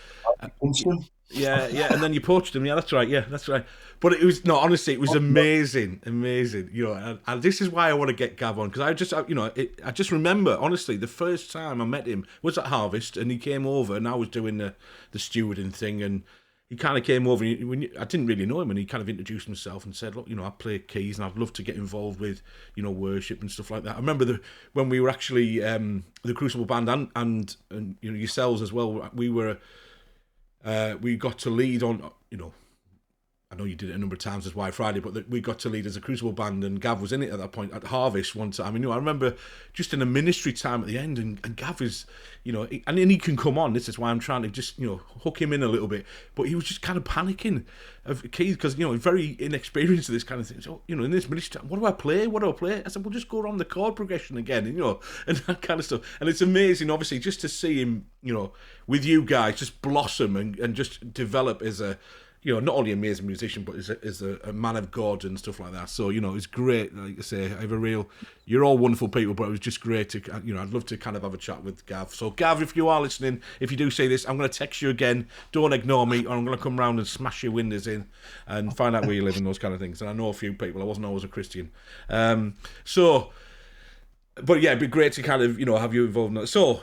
yeah, and then you poached him. Yeah, that's right. But it was, no, honestly, it was amazing. And this is why I want to get Gav on, because I just remember, honestly, the first time I met him was at Harvest, and he came over, and I was doing the stewarding thing, and he kind of came over, and I didn't really know him, and he kind of introduced himself and said, look, I play keys, and I'd love to get involved with, worship and stuff like that. I remember when we were actually, the Crucible band and yourselves as well, we got to lead on, I know you did it a number of times as YFriday, but we got to lead as a Crucible band, and Gav was in it at that point at Harvest one time. I remember just in a ministry time at the end, and Gav is, and he can come on. This is why I'm trying to just, hook him in a little bit. But he was just kind of panicking of keys, because, very inexperienced with this kind of thing. So, in this ministry time, what do I play? I said, well, just go around the chord progression again, and that kind of stuff. And it's amazing, obviously, just to see him, with you guys, just blossom and just develop as a, not only an amazing musician, but as a man of God and stuff like that. So, it's great. Like I say, you're all wonderful people, but it was just great to, I'd love to kind of have a chat with Gav. So, Gav, if you are listening, if you do say this, I'm going to text you again. Don't ignore me, or I'm going to come round and smash your windows in and find out where you live and those kind of things. And I know a few people. I wasn't always a Christian. But yeah, it'd be great to kind of, have you involved in that. So,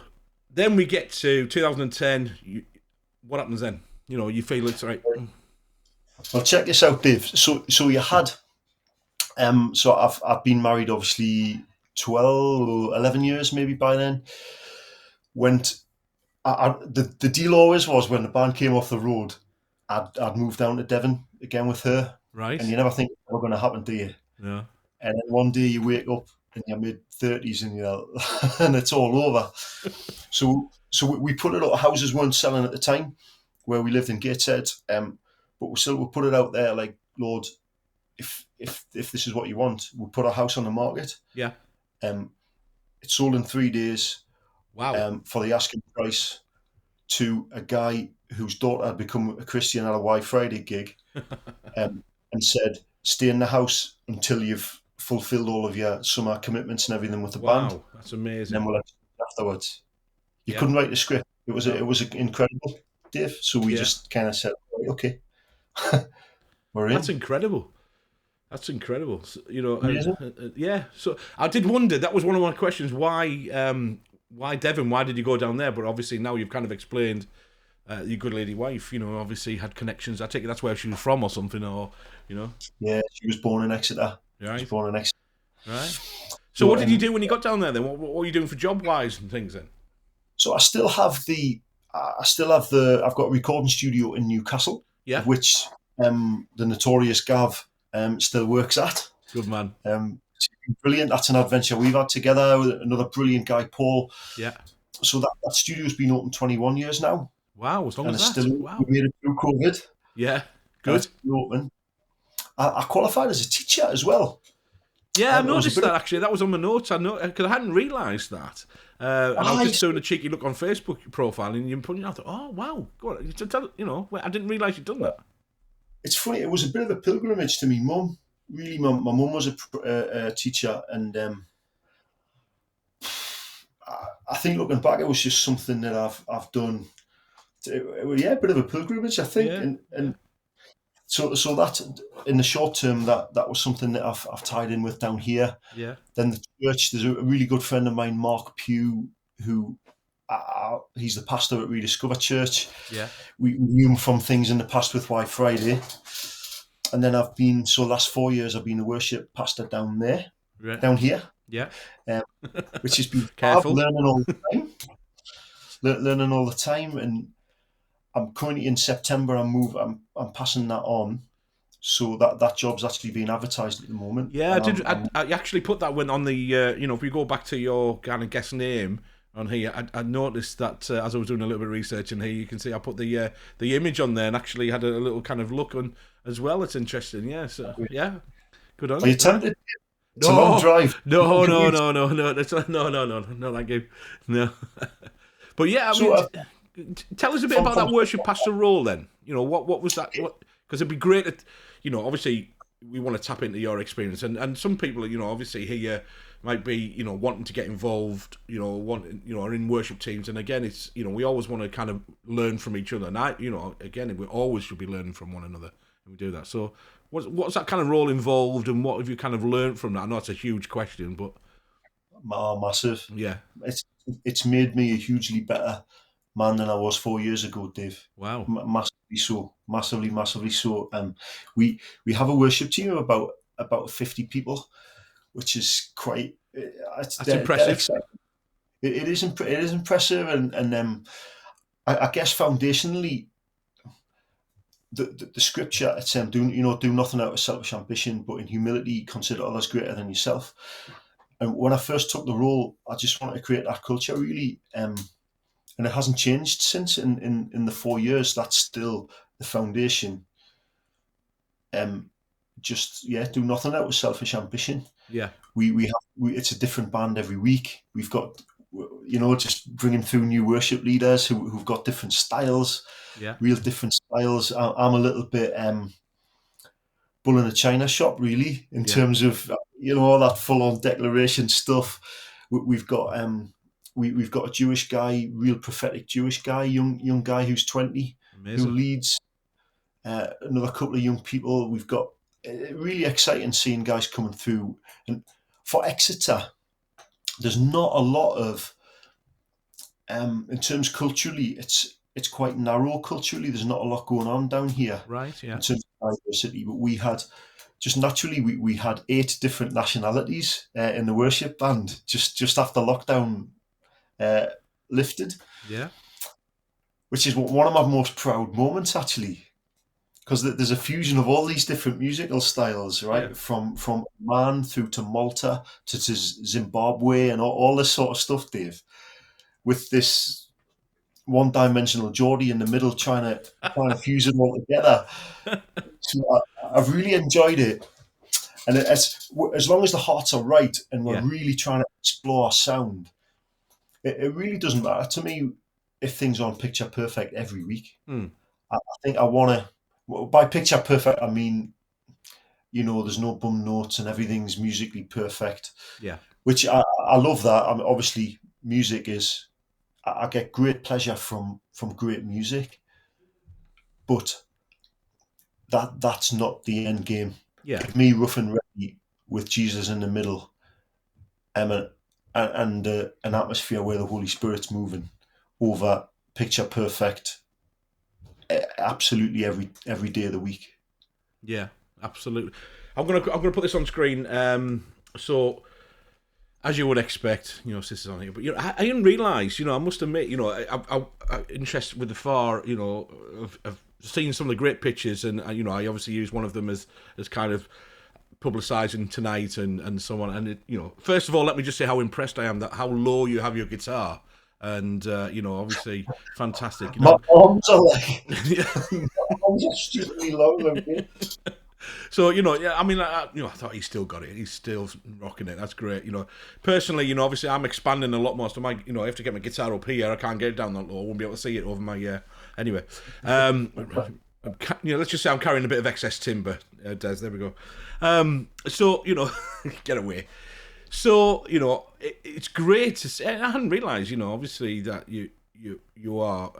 then we get to 2010. What happens then? You feel it's right. Well, check this out, Dave. So you had, so I've been married, obviously, 12 or 11 years maybe by then. The deal always was when the band came off the road, I'd move down to Devon again with her, Right. and you never think it's ever going to happen, do you? Yeah. And then one day you wake up in your mid-30s and and it's all over. So we put it out. Houses weren't selling at the time where we lived in Gateshead, but we put it out there like, Lord, if this is what you want, we'll put our house on the market. Yeah. It sold in 3 days. Wow. For the asking price, to a guy whose daughter had become a Christian at a YFriday gig, and said, stay in the house until you've fulfilled all of your summer commitments and everything with the band. Wow, that's amazing. And then we'll afterwards. You Yeah. couldn't write the script. It was No. it was incredible, Dave. So we just kind of said, right, okay, we're in. That's incredible. That's incredible. So, you know, Amazing. yeah. So I did wonder. That was one of my questions. Why Devon? Why did you go down there? But obviously now you've kind of explained. Your good lady wife, you know, obviously had connections. I take it that's where she was from or something, or you know. Yeah, she was born in Exeter. Right. She was born in Exeter. Right. So what did you do when you got down there then? What were you doing for job wise and things then? So I still have I've got a recording studio in Newcastle, Yeah. which the notorious Gav still works at. Good man. It's been brilliant. That's an adventure we've had together with another brilliant guy, Paul. Yeah. So that studio's been open 21 years now. Wow, as long as that. Still, wow. we made it through COVID. Yeah. Good. Open. I qualified as a teacher as well. Yeah, I noticed that actually. That was on my notes. I know because I hadn't realised that. And I was just doing a cheeky look on Facebook profile, and you put it out. I thought, oh wow, go on. You know, I didn't realise you'd done that. It's funny. It was a bit of a pilgrimage to me mum. Really, my mum was a teacher, and I think looking back, it was just something that I've done. Yeah, a bit of a pilgrimage, I think, and so that in the short term, that was something that I've tied in with down here. Yeah. Then the church. There's a really good friend of mine, Mark Pugh, who he's the pastor at Rediscover Church. Yeah. We knew him from things in the past with YFriday, and then last 4 years I've been a worship pastor down there, down here. Yeah. Which has been Careful. learning all the time, and I'm currently in September. I'm passing that on, so that job's actually being advertised at the moment. Yeah, I actually put that one on the. You know, if we go back to your kind of guest name on here, I noticed that as I was doing a little bit of research in here, you can see I put the image on there and actually had a little kind of look on as well. It's interesting. Yeah. So yeah, good on you. Are you tempted? It's a long drive. No. That's no, thank you. No. But yeah, I mean, tell us a bit about that worship pastor role then. You know, what was that? Because it'd be great to, you know, obviously we want to tap into your experience, and some people, you know, obviously here might be, you know, wanting to get involved, you know, are in worship teams, and again, it's, you know, we always want to kind of learn from each other, and you know, again, we always should be learning from one another, and we do that. So, what's that kind of role involved, and what have you kind of learned from that? I know it's a huge question, but massive. Yeah, it's made me a hugely better man than I was 4 years ago, Dave. Wow, massively so. We have a worship team of about 50 people, which is quite. That's impressive. It is impressive, and I guess foundationally, the scripture, it's do nothing out of selfish ambition, but in humility consider others greater than yourself. And when I first took the role, I just wanted to create that culture, really, and it hasn't changed since. In the 4 years, that's still the foundation. Do nothing out of selfish ambition. Yeah, it's a different band every week. We've got, you know, just bringing through new worship leaders who've got different styles. Yeah, real different styles. I'm a little bit bull in a china shop, really, in terms of, you know, all that full-on declaration stuff. We've got we've got a Jewish guy, real prophetic Jewish guy, young guy who's 20, amazing, who leads another couple of young people. We've got really exciting seeing guys coming through. And for Exeter, there's not a lot of, in terms culturally, it's quite narrow culturally. There's not a lot going on down here. Right, yeah. In terms of diversity, but we had just naturally we had 8 different nationalities in the worship band just after lockdown lifted. Yeah. which is one of my most proud moments, actually, because there's a fusion of all these different musical styles, right? Yeah. From Man through to Malta to Zimbabwe and all this sort of stuff, Dave, with this one-dimensional Geordie in the middle trying to fuse it all together. So I've really enjoyed it. And as long as the hearts are right and we're Yeah. really trying to explore our sound, it really doesn't matter to me if things aren't picture perfect every week. Mm. I think I want to, by picture perfect, I mean, there's no bum notes and everything's musically perfect, Yeah. which I love that. I mean, obviously, music is, I get great pleasure from great music, but that's not the end game. Yeah. Give me rough and ready with Jesus in the middle, and an atmosphere where the Holy Spirit's moving over picture perfect, absolutely every day of the week. Yeah. Absolutely. I'm gonna put this on screen. So, as you would expect, Sis is on here, but I didn't realise. I must admit, I'm interested with the far, of seeing some of the great pictures, and I obviously use one of them as kind of publicising tonight and so on. And first of all, let me just say how impressed I am that how low you have your guitar, and obviously fantastic. My arms are like my arms are stupidly long. So yeah, I mean, I thought he's still got it. He's still rocking it. That's great. Personally, obviously, I'm expanding a lot more. So I have to get my guitar up here. I can't get it down that low. I won't be able to see it over my. Anyway, let's just say I'm carrying a bit of excess timber, Des. There we go. So get away. So it's great to see. I hadn't realised, obviously that you are,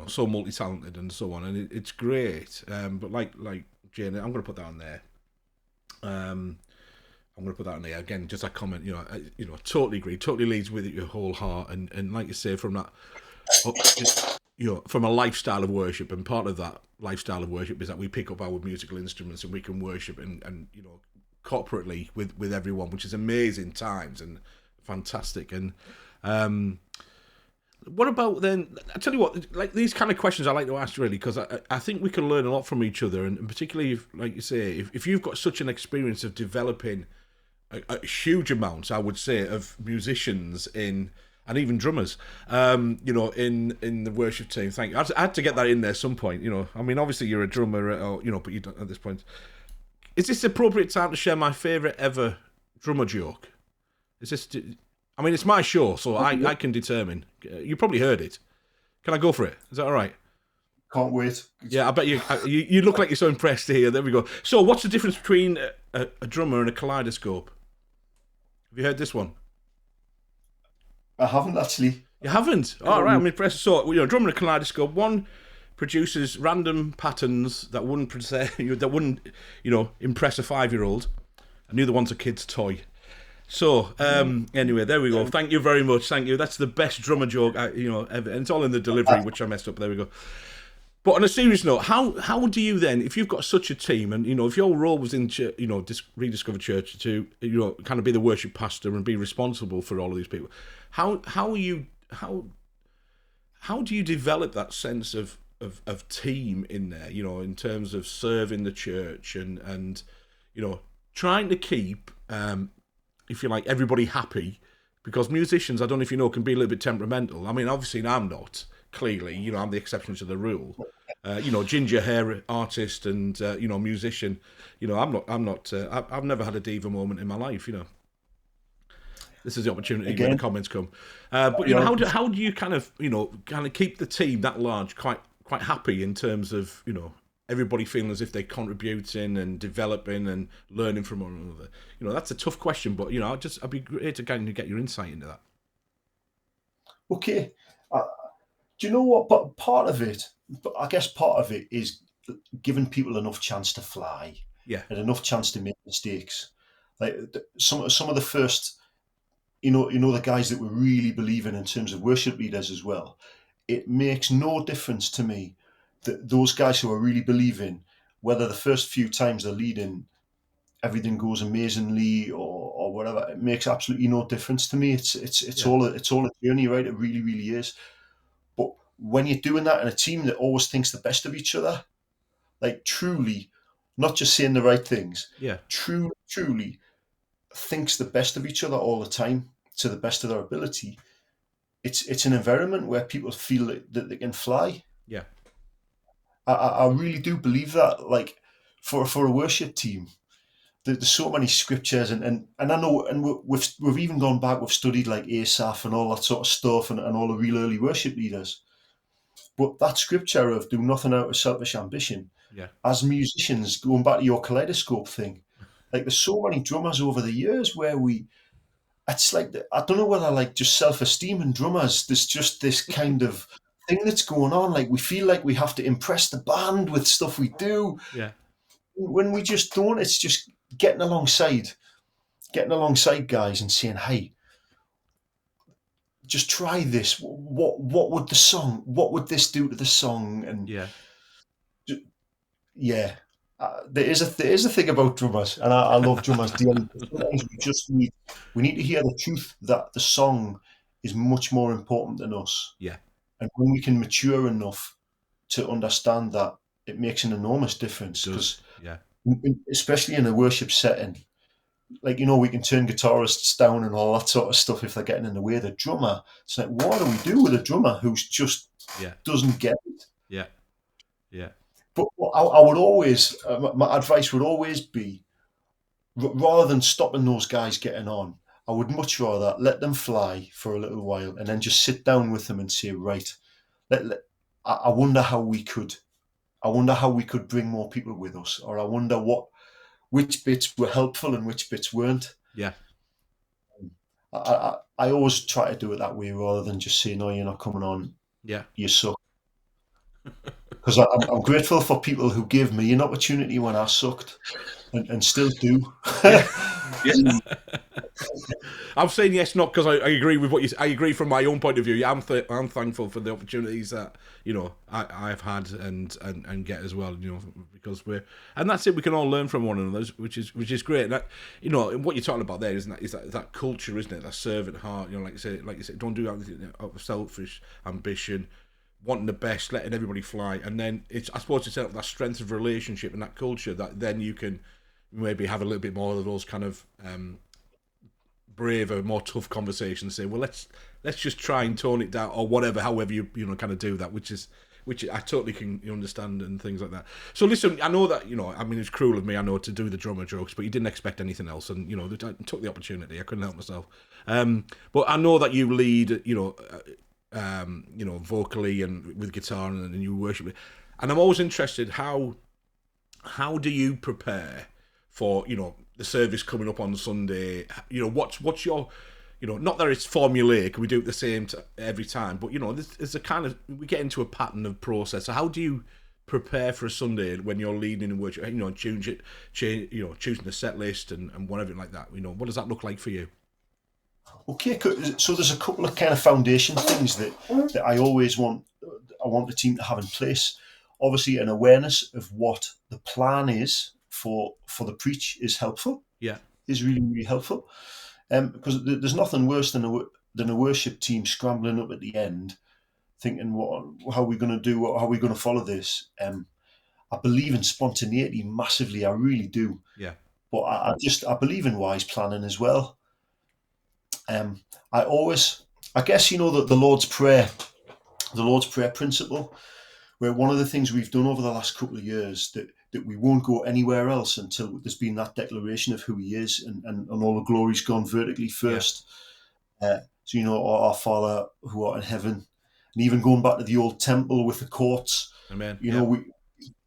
so multi-talented and so on, and it's great. But like Jane, I'm going to put that on there. I'm going to put that on there again. Just a comment, totally agree. Totally leads with it your whole heart, and like you say, from that, from a lifestyle of worship, and part of that lifestyle of worship is that we pick up our musical instruments and we can worship and corporately with everyone, which is amazing times and fantastic. And what about then? I tell you what, like these kind of questions I like to ask really, because I think we can learn a lot from each other, and particularly if, like you say, if you've got such an experience of developing a huge amount, I would say, of musicians and even drummers, in the worship team. Thank you. I had to get that in there at some point. I mean, obviously you're a drummer, but you don't at this point. Is this the appropriate time to share my favourite ever drummer joke? Is this? I mean, it's my show, so I can determine. You probably heard it. Can I go for it? Is that all right? Can't wait. Yeah, I bet you. You look like you're so impressed here. There we go. So, what's the difference between a drummer and a kaleidoscope? Have you heard this one? I haven't actually. You haven't? All right, I'm impressed. So, a drummer and a kaleidoscope. One produces random patterns that wouldn't impress a 5-year-old, and the other one's a kid's toy. So, anyway, there we go. Thank you very much. Thank you. That's the best drummer joke, ever. And it's all in the delivery, which I messed up. There we go. But on a serious note, how do you then, if you've got such a team, and if your role was in Rediscover Church to kind of be the worship pastor and be responsible for all of these people, how do you develop that sense of team in there? In terms of serving the church and trying to keep, if you like, everybody happy, because musicians, I don't know if you know, can be a little bit temperamental. I mean, obviously I'm not. Clearly, I'm the exception to the rule. Ginger hair artist and musician. I'm not. I've never had a diva moment in my life. This is the opportunity when the comments come. But how do you kind of keep the team that large quite happy in terms of everybody feeling as if they're contributing and developing and learning from one another? That's a tough question, but I'd be great to kind of get your insight into that. Okay. Do you know what? But I guess part of it is giving people enough chance to fly, and enough chance to make mistakes. Like some of the first, the guys that we really believe in terms of worship leaders as well. It makes no difference to me that those guys who are really believing, whether the first few times they're leading, everything goes amazingly or whatever. It makes absolutely no difference to me. It's all a journey, right? It really, really is. But when you're doing that in a team that always thinks the best of each other, like truly, not just saying the right things, Yeah. truly thinks the best of each other all the time to the best of their ability, it's an environment where people feel that they can fly. Yeah. I really do believe that. Like for a worship team, there's so many scriptures, and I know, and we've even gone back, we've studied like Asaph and all that sort of stuff, and all the real early worship leaders. But that scripture of do nothing out of selfish ambition, Yeah. as musicians, going back to your kaleidoscope thing, like there's so many drummers over the years where it's like, I don't know whether like just self-esteem in drummers, there's just this kind of thing that's going on. Like we feel like we have to impress the band with stuff we do. Yeah. When we just don't, it's just getting alongside guys and saying, hey, just try this. What would this do to the song? And Yeah. yeah, there is a thing about drummers, and I love drummers dearly. Sometimes we need to hear the truth that the song is much more important than us. Yeah. And when we can mature enough to understand that, it makes an enormous difference. Because Yeah. especially in a worship setting, like, we can turn guitarists down and all that sort of stuff if they're getting in the way. The drummer, it's like, what do we do with a drummer who's just doesn't get it? Yeah. Yeah. But I would always, my advice would always be, rather than stopping those guys getting on, I would much rather let them fly for a little while and then just sit down with them and say, right, I wonder how we could bring more people with us, or I wonder which bits were helpful and which bits weren't. Yeah. I always try to do it that way rather than just saying, no, you're not coming on. Yeah. You suck. Because I'm grateful for people who gave me an opportunity when I sucked, and still do. Yeah. I'm saying yes, not because I agree with what I agree from my own point of view. Yeah, I'm thankful for the opportunities that I've had and get as well. Because and that's it. We can all learn from one another, which is great. And that, what you're talking about there is that culture, isn't it? That servant heart. Like you say, don't do anything out of selfish ambition, wanting the best, letting everybody fly, and then I suppose it's that strength of relationship and that culture that then you can maybe have a little bit more of those kind of braver, more tough conversations. Say, well, let's just try and tone it down, or whatever, however you kind of do that, which I totally can understand and things like that. So listen, I know that it's cruel of me, I know, to do the drummer jokes, but you didn't expect anything else, and I took the opportunity. I couldn't help myself. But I know that you lead, vocally and with guitar and you worship, and I'm always interested how do you prepare for the service coming up on Sunday? What's your not that it's formulaic, we do it the same every time, but there's a kind of, we get into a pattern of process. So how do you prepare for a Sunday when you're leading in worship, choosing the set list and whatever like that? What does that look like for you? Okay, so there's a couple of kind of foundation things that I want the team to have in place. Obviously, an awareness of what the plan is for the preach is helpful. Yeah, is really, really helpful. Because there's nothing worse than a worship team scrambling up at the end, thinking, how are we going to do? How are we going to follow this? I believe in spontaneity massively. I really do. Yeah. But I believe in wise planning as well. I guess that the Lord's Prayer principle, where one of the things we've done over the last couple of years that we won't go anywhere else until there's been that declaration of who He is, and all the glory's gone vertically first. Yeah. So our Father who art in heaven, and even going back to the old temple with the courts. Amen.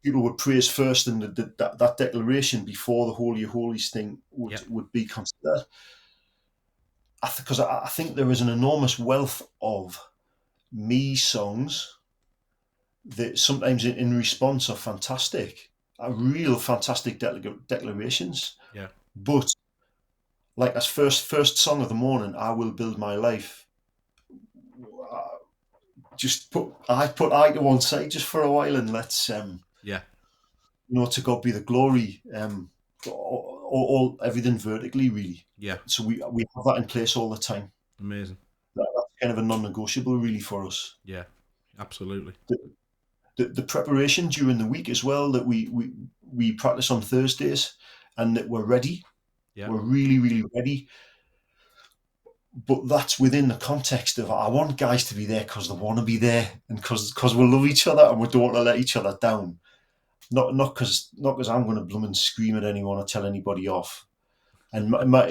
People would praise first, and that declaration before the Holy of Holies thing would be considered. Because I think there is an enormous wealth of me songs that sometimes in response are fantastic, are real fantastic declarations. Yeah. But like as first song of the morning, I will build my life. Just put I to one side just for a while, and let's to God be the glory. All everything vertically, really. Yeah. So we have that in place all the time. Amazing. That's kind of a non-negotiable, really, for us. Yeah. Absolutely. The preparation during the week as well, that we practice on Thursdays, and that we're ready. Yeah. We're really, really ready. But that's within the context of, I want guys to be there because they want to be there, and because we love each other and we don't want to let each other down. Not because I'm going to bloom and scream at anyone or tell anybody off. And my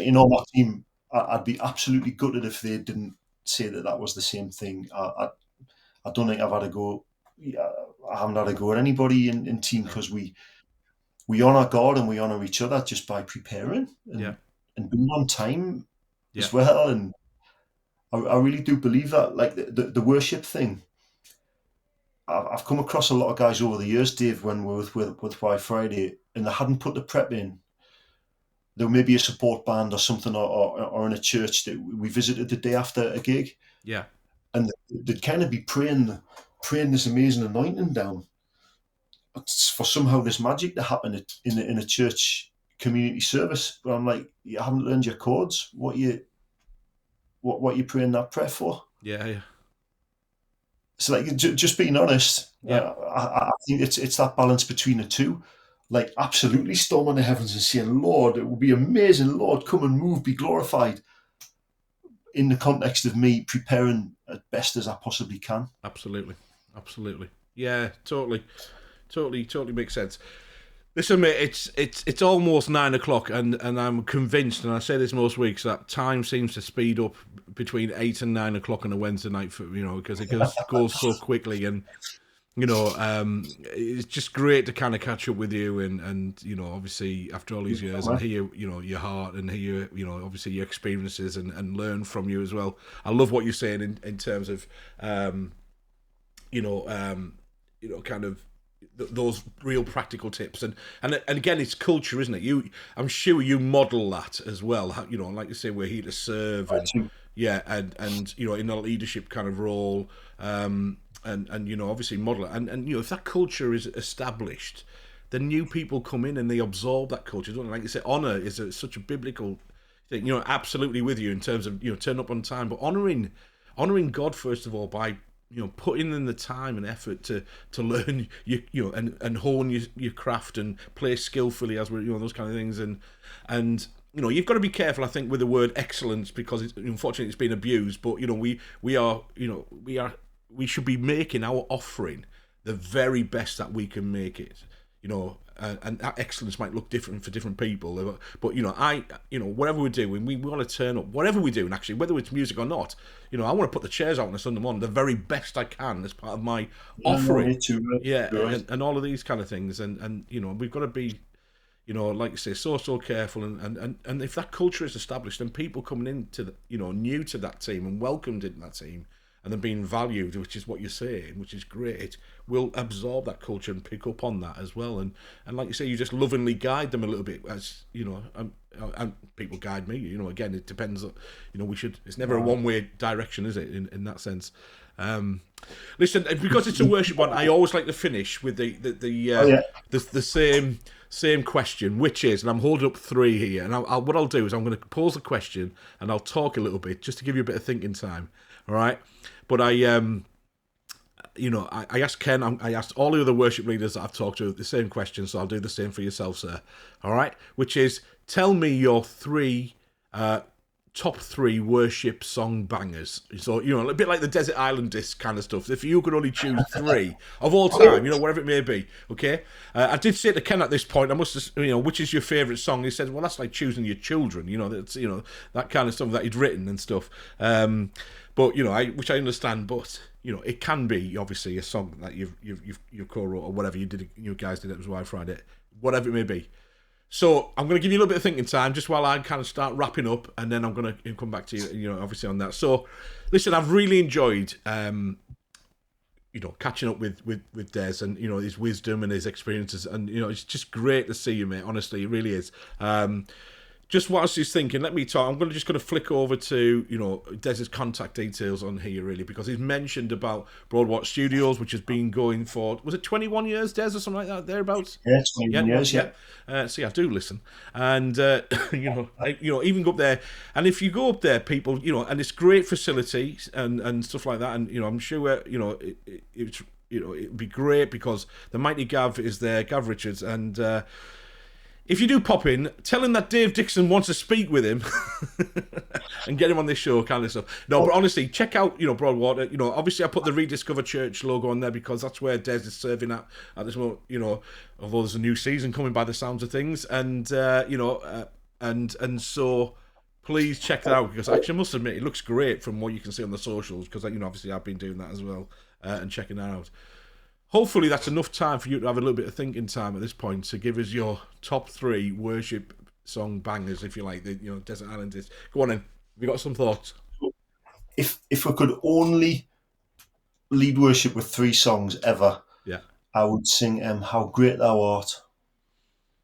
team, I'd be absolutely gutted if they didn't say that was the same thing. I don't think I've had a go. I haven't had a go at anybody in team, because we honour God and we honour each other just by preparing and being on time as well. And I really do believe that. Like the worship thing, I've come across a lot of guys over the years, Dave, when we're with YFriday, and they hadn't put the prep in. There may be a support band or something, or in a church that we visited the day after a gig. Yeah. And they'd kind of be praying this amazing anointing down for somehow this magic to happen in a church community service. But I'm like, you haven't learned your chords. What you praying that prayer for? Yeah. So, like, just being honest, I think it's that balance between the two. Like, absolutely storming the heavens and saying, Lord, it will be amazing. Lord, come and move, be glorified. In the context of me preparing as best as I possibly can. Absolutely. Yeah, totally makes sense. Listen, mate, it's almost 9 o'clock, and I'm convinced, and I say this most weeks, that time seems to speed up between 8 and 9 o'clock on a Wednesday night, because it goes so quickly, and it's just great to kind of catch up with you, and obviously after all these years, and hear your heart, and hear obviously your experiences, and learn from you as well. I love what you're saying in terms of kind of those real practical tips, and again, it's culture, isn't it? I'm sure you model that as well. Like you say, we're here to serve, and in a leadership kind of role, and obviously model it, and if that culture is established, then new people come in and they absorb that culture, don't they? Like you say, honor is such a biblical thing. Absolutely with you in terms of turn up on time, but honoring God first of all by putting in the time and effort to learn and hone your craft and play skillfully, as we're those kind of things, and you've got to be careful, I think, with the word excellence, because unfortunately it's been abused. But we should be making our offering the very best that we can make it. And that excellence might look different for different people, but whatever we're doing, we want to turn up, whatever we're doing, actually, whether it's music or not. I want to put the chairs out on a Sunday morning the very best I can as part of my offering. And all of these kind of things, and we've got to be, like you say, so careful, and if that culture is established, then people coming into new to that team and welcomed into that team, and then being valued, which is what you're saying, which is great, will absorb that culture and pick up on that as well. And like you say, you just lovingly guide them a little bit, as and people guide me. Again, it depends. We should. It's never a one-way direction, is it? In that sense. Listen, because it's a worship one, I always like to finish with the same question, which is, and I'm holding up 3 here, and what I'll do is I'm going to pose the question and I'll talk a little bit just to give you a bit of thinking time. All right. But I asked Ken, I asked all the other worship leaders that I've talked to the same question, so I'll do the same for yourself, sir. All right? Which is, tell me your top 3 worship song bangers. So, a bit like the Desert Island Disc kind of stuff. If you could only choose 3 of all time, whatever it may be, okay? I did say to Ken at this point, I must have, which is your favourite song? He said, well, that's like choosing your children, that's, that kind of stuff that he'd written and stuff. But which I understand, but it can be obviously a song that you've co-wrote or whatever you guys did. It was YFriday, whatever it may be. So I'm going to give you a little bit of thinking time just while I kind of start wrapping up, and then I'm going to come back to you, obviously on that. So listen, I've really enjoyed, catching up with Dez and his wisdom and his experiences, and it's just great to see you, mate. Honestly, it really is. just whilst he's thinking, let me talk. I'm just going to flick over to, Dez's contact details on here, really, because he's mentioned about Broadwater Studios, which has been going for, was it 21 years, Des, or something like that, thereabouts? Yeah, 21 years, yeah. See, I do listen. And, even go up there. And if you go up there, people, and it's great facilities and stuff like that. And, I'm sure, it'd be great because the mighty Gav is there, Gav Richards, and if you do pop in, tell him that Dave Dixon wants to speak with him and get him on this show, kind of stuff. No, but honestly, check out, Broadwater. Obviously I put the Rediscover Church logo on there because that's where Des is serving at this moment, although there's a new season coming by the sounds of things. And, and so please check that out, because actually I must admit, it looks great from what you can see on the socials, because, obviously I've been doing that as well, and checking that out. Hopefully that's enough time for you to have a little bit of thinking time at this point to give us your top 3 worship song bangers, if you like, the Desert Island is. Go on then. Have you got some thoughts? If we could only lead worship with 3 songs ever, yeah, I would sing How Great Thou Art.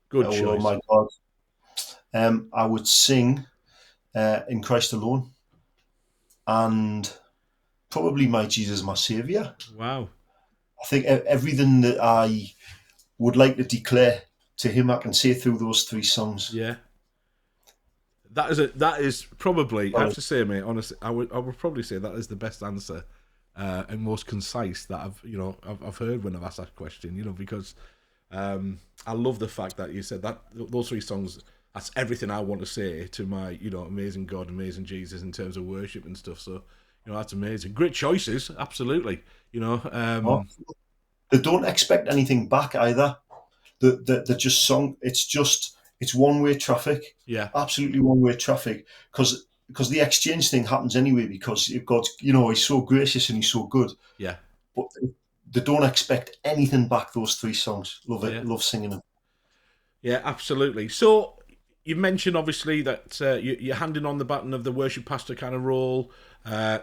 Good choice. Oh my God. I would sing In Christ Alone, and probably My Jesus, My Saviour. Wow. I think everything that I would like to declare to him, I can say through those 3 songs. Yeah. That is probably, I have to say, mate, honestly, I would probably say that is the best answer and most concise that I've heard when I've asked that question, because I love the fact that you said that those 3 songs, that's everything I want to say to my, amazing God, amazing Jesus in terms of worship and stuff. So, that's amazing. Great choices, absolutely. They don't expect anything back either. The just song. It's one-way traffic. Yeah, absolutely one-way traffic. Because the exchange thing happens anyway. Because God's, he's so gracious and he's so good. Yeah, but they don't expect anything back. Those 3 songs. Love it. Yeah. Love singing them. Yeah, absolutely. So you mentioned obviously that you're handing on the baton of the worship pastor kind of role.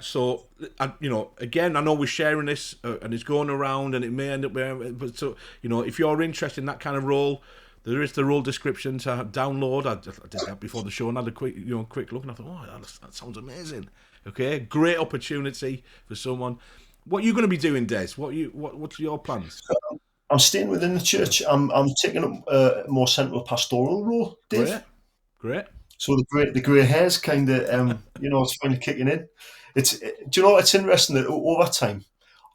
So, again, I know we're sharing this and it's going around and it may end up but so, if you're interested in that kind of role, there is the role description to download. I did that before the show and had a quick look, and I thought, that sounds amazing. Okay, great opportunity for someone. What are you going to be doing, Des? What's your plans? I'm staying within the church. I'm taking up a more central pastoral role, Dave. Great. So the grey hair's kind of, it's finally kicking in. Do you know, it's interesting that over time,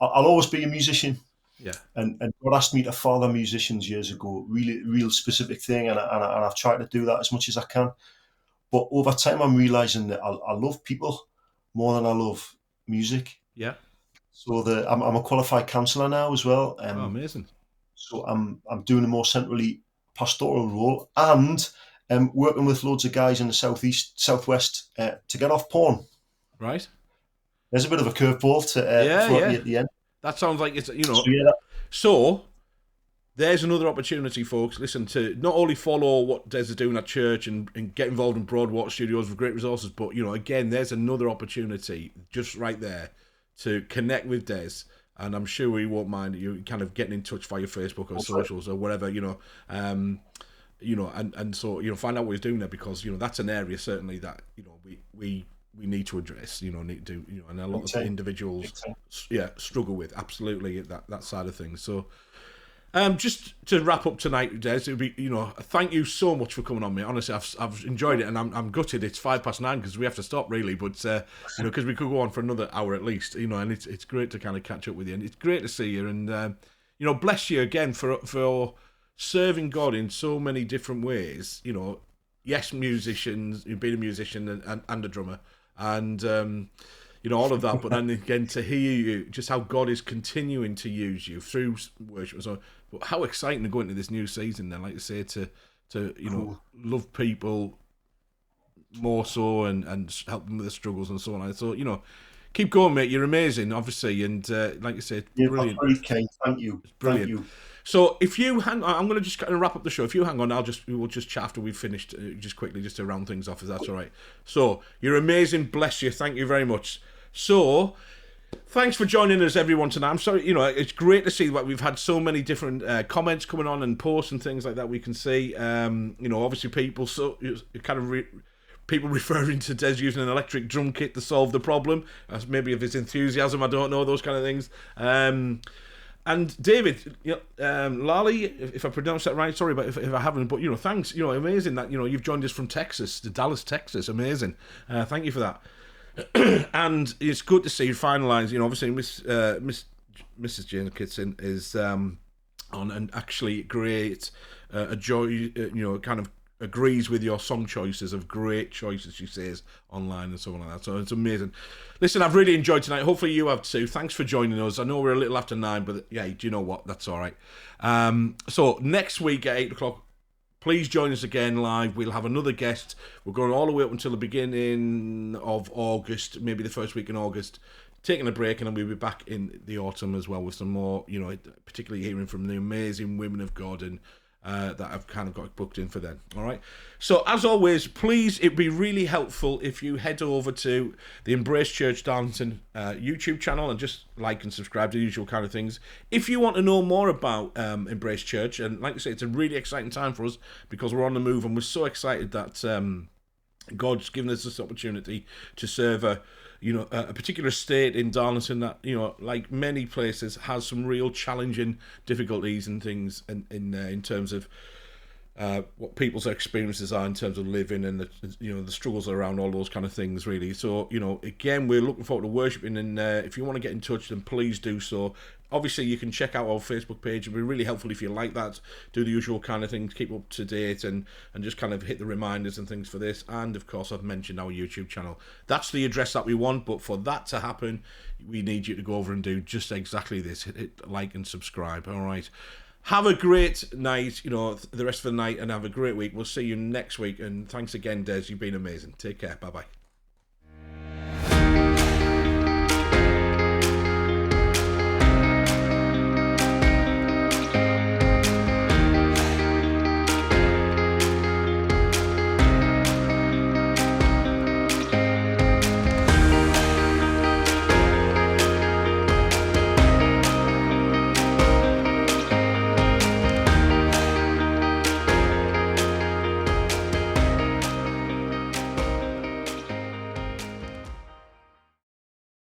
I'll always be a musician. Yeah. And God asked me to father musicians years ago, really real specific thing, and I've tried to do that as much as I can. But over time, I'm realising that I love people more than I love music. Yeah. So I'm a qualified counsellor now as well. Amazing. So I'm doing a more centrally pastoral role and working with loads of guys in the southwest to get off porn. Right. There's a bit of a curveball to throw at me at the end. That sounds like it's So there's another opportunity, folks. Listen, to not only follow what Des is doing at church and get involved in Broadwater Studios with great resources, but again, there's another opportunity just right there to connect with Des. And I'm sure he won't mind you kind of getting in touch via Facebook or socials or whatever, and so find out what he's doing there, because that's an area certainly that we need to address, need to and a lot of individuals struggle with absolutely that side of things. So just to wrap up tonight, Des, it would be thank you so much for coming on, mate. Honestly, I've enjoyed it, and I'm gutted it's 9:05 because we have to stop really, but because we could go on for another hour at least, and it's great to kind of catch up with you, and it's great to see you, and bless you again for serving God in so many different ways. Yes, musicians, being a musician and a drummer, and all of that, but then again to hear you just how God is continuing to use you through worship. So, but how exciting to go into this new season then, like you say, to cool. Love people more so and help them with the struggles and so on. So keep going, mate. You're amazing, obviously, and like you said, brilliant. Very kind. Thank you. Brilliant. Thank you. So if you hang on, I'm going to just kind of wrap up the show. If you hang on, we'll just chat after we've finished, just quickly, just to round things off, if that's all right. So you're amazing. Bless you. Thank you very much. So Thanks for joining us, everyone, tonight. I'm sorry, it's great to see that we've had so many different comments coming on and posts and things like that we can see. Obviously people people referring to Des using an electric drum kit to solve the problem. Maybe of his enthusiasm, I don't know, those kind of things. And David, Lally, if I pronounced that right, sorry, but if I haven't, but thanks, amazing that you've joined us from Texas, to Dallas, Texas, amazing. Thank you for that. And it's good to see you finalise. Obviously, Mrs. Jane Kitson is on and actually great. A joy, kind of agrees with your song choices of great choices, she says, online and so on like that. So it's amazing. Listen, I've really enjoyed tonight. Hopefully you have too. Thanks for joining us. I know we're a little after 9, but yeah, do you know what? That's all right. So next week at 8 o'clock, please join us again live. We'll have another guest. We're going all the way up until the beginning of August, maybe the first week in August, taking a break, and then we'll be back in the autumn as well with some more, particularly hearing from the amazing women of God and that I've kind of got booked in for then. All right. So as always, please, it'd be really helpful if you head over to the Embrace Church Darlington YouTube channel and just like and subscribe to the usual kind of things. If you want to know more about Embrace Church, and like I say, it's a really exciting time for us because we're on the move and we're so excited that God's given us this opportunity to serve a particular estate in Darlington that, like many places, has some real challenging difficulties and things in terms of what people's experiences are in terms of living and the struggles around all those kind of things, really. So, again, we're looking forward to worshiping, and if you want to get in touch, then please do so. Obviously, you can check out our Facebook page. It'd be really helpful if you like that. Do the usual kind of things, keep up to date, and just kind of hit the reminders and things for this. And, of course, I've mentioned our YouTube channel. That's the address that we want, but for that to happen, we need you to go over and do just exactly this. Hit like and subscribe, all right? Have a great night, the rest of the night, and have a great week. We'll see you next week, and thanks again, Des. You've been amazing. Take care. Bye-bye.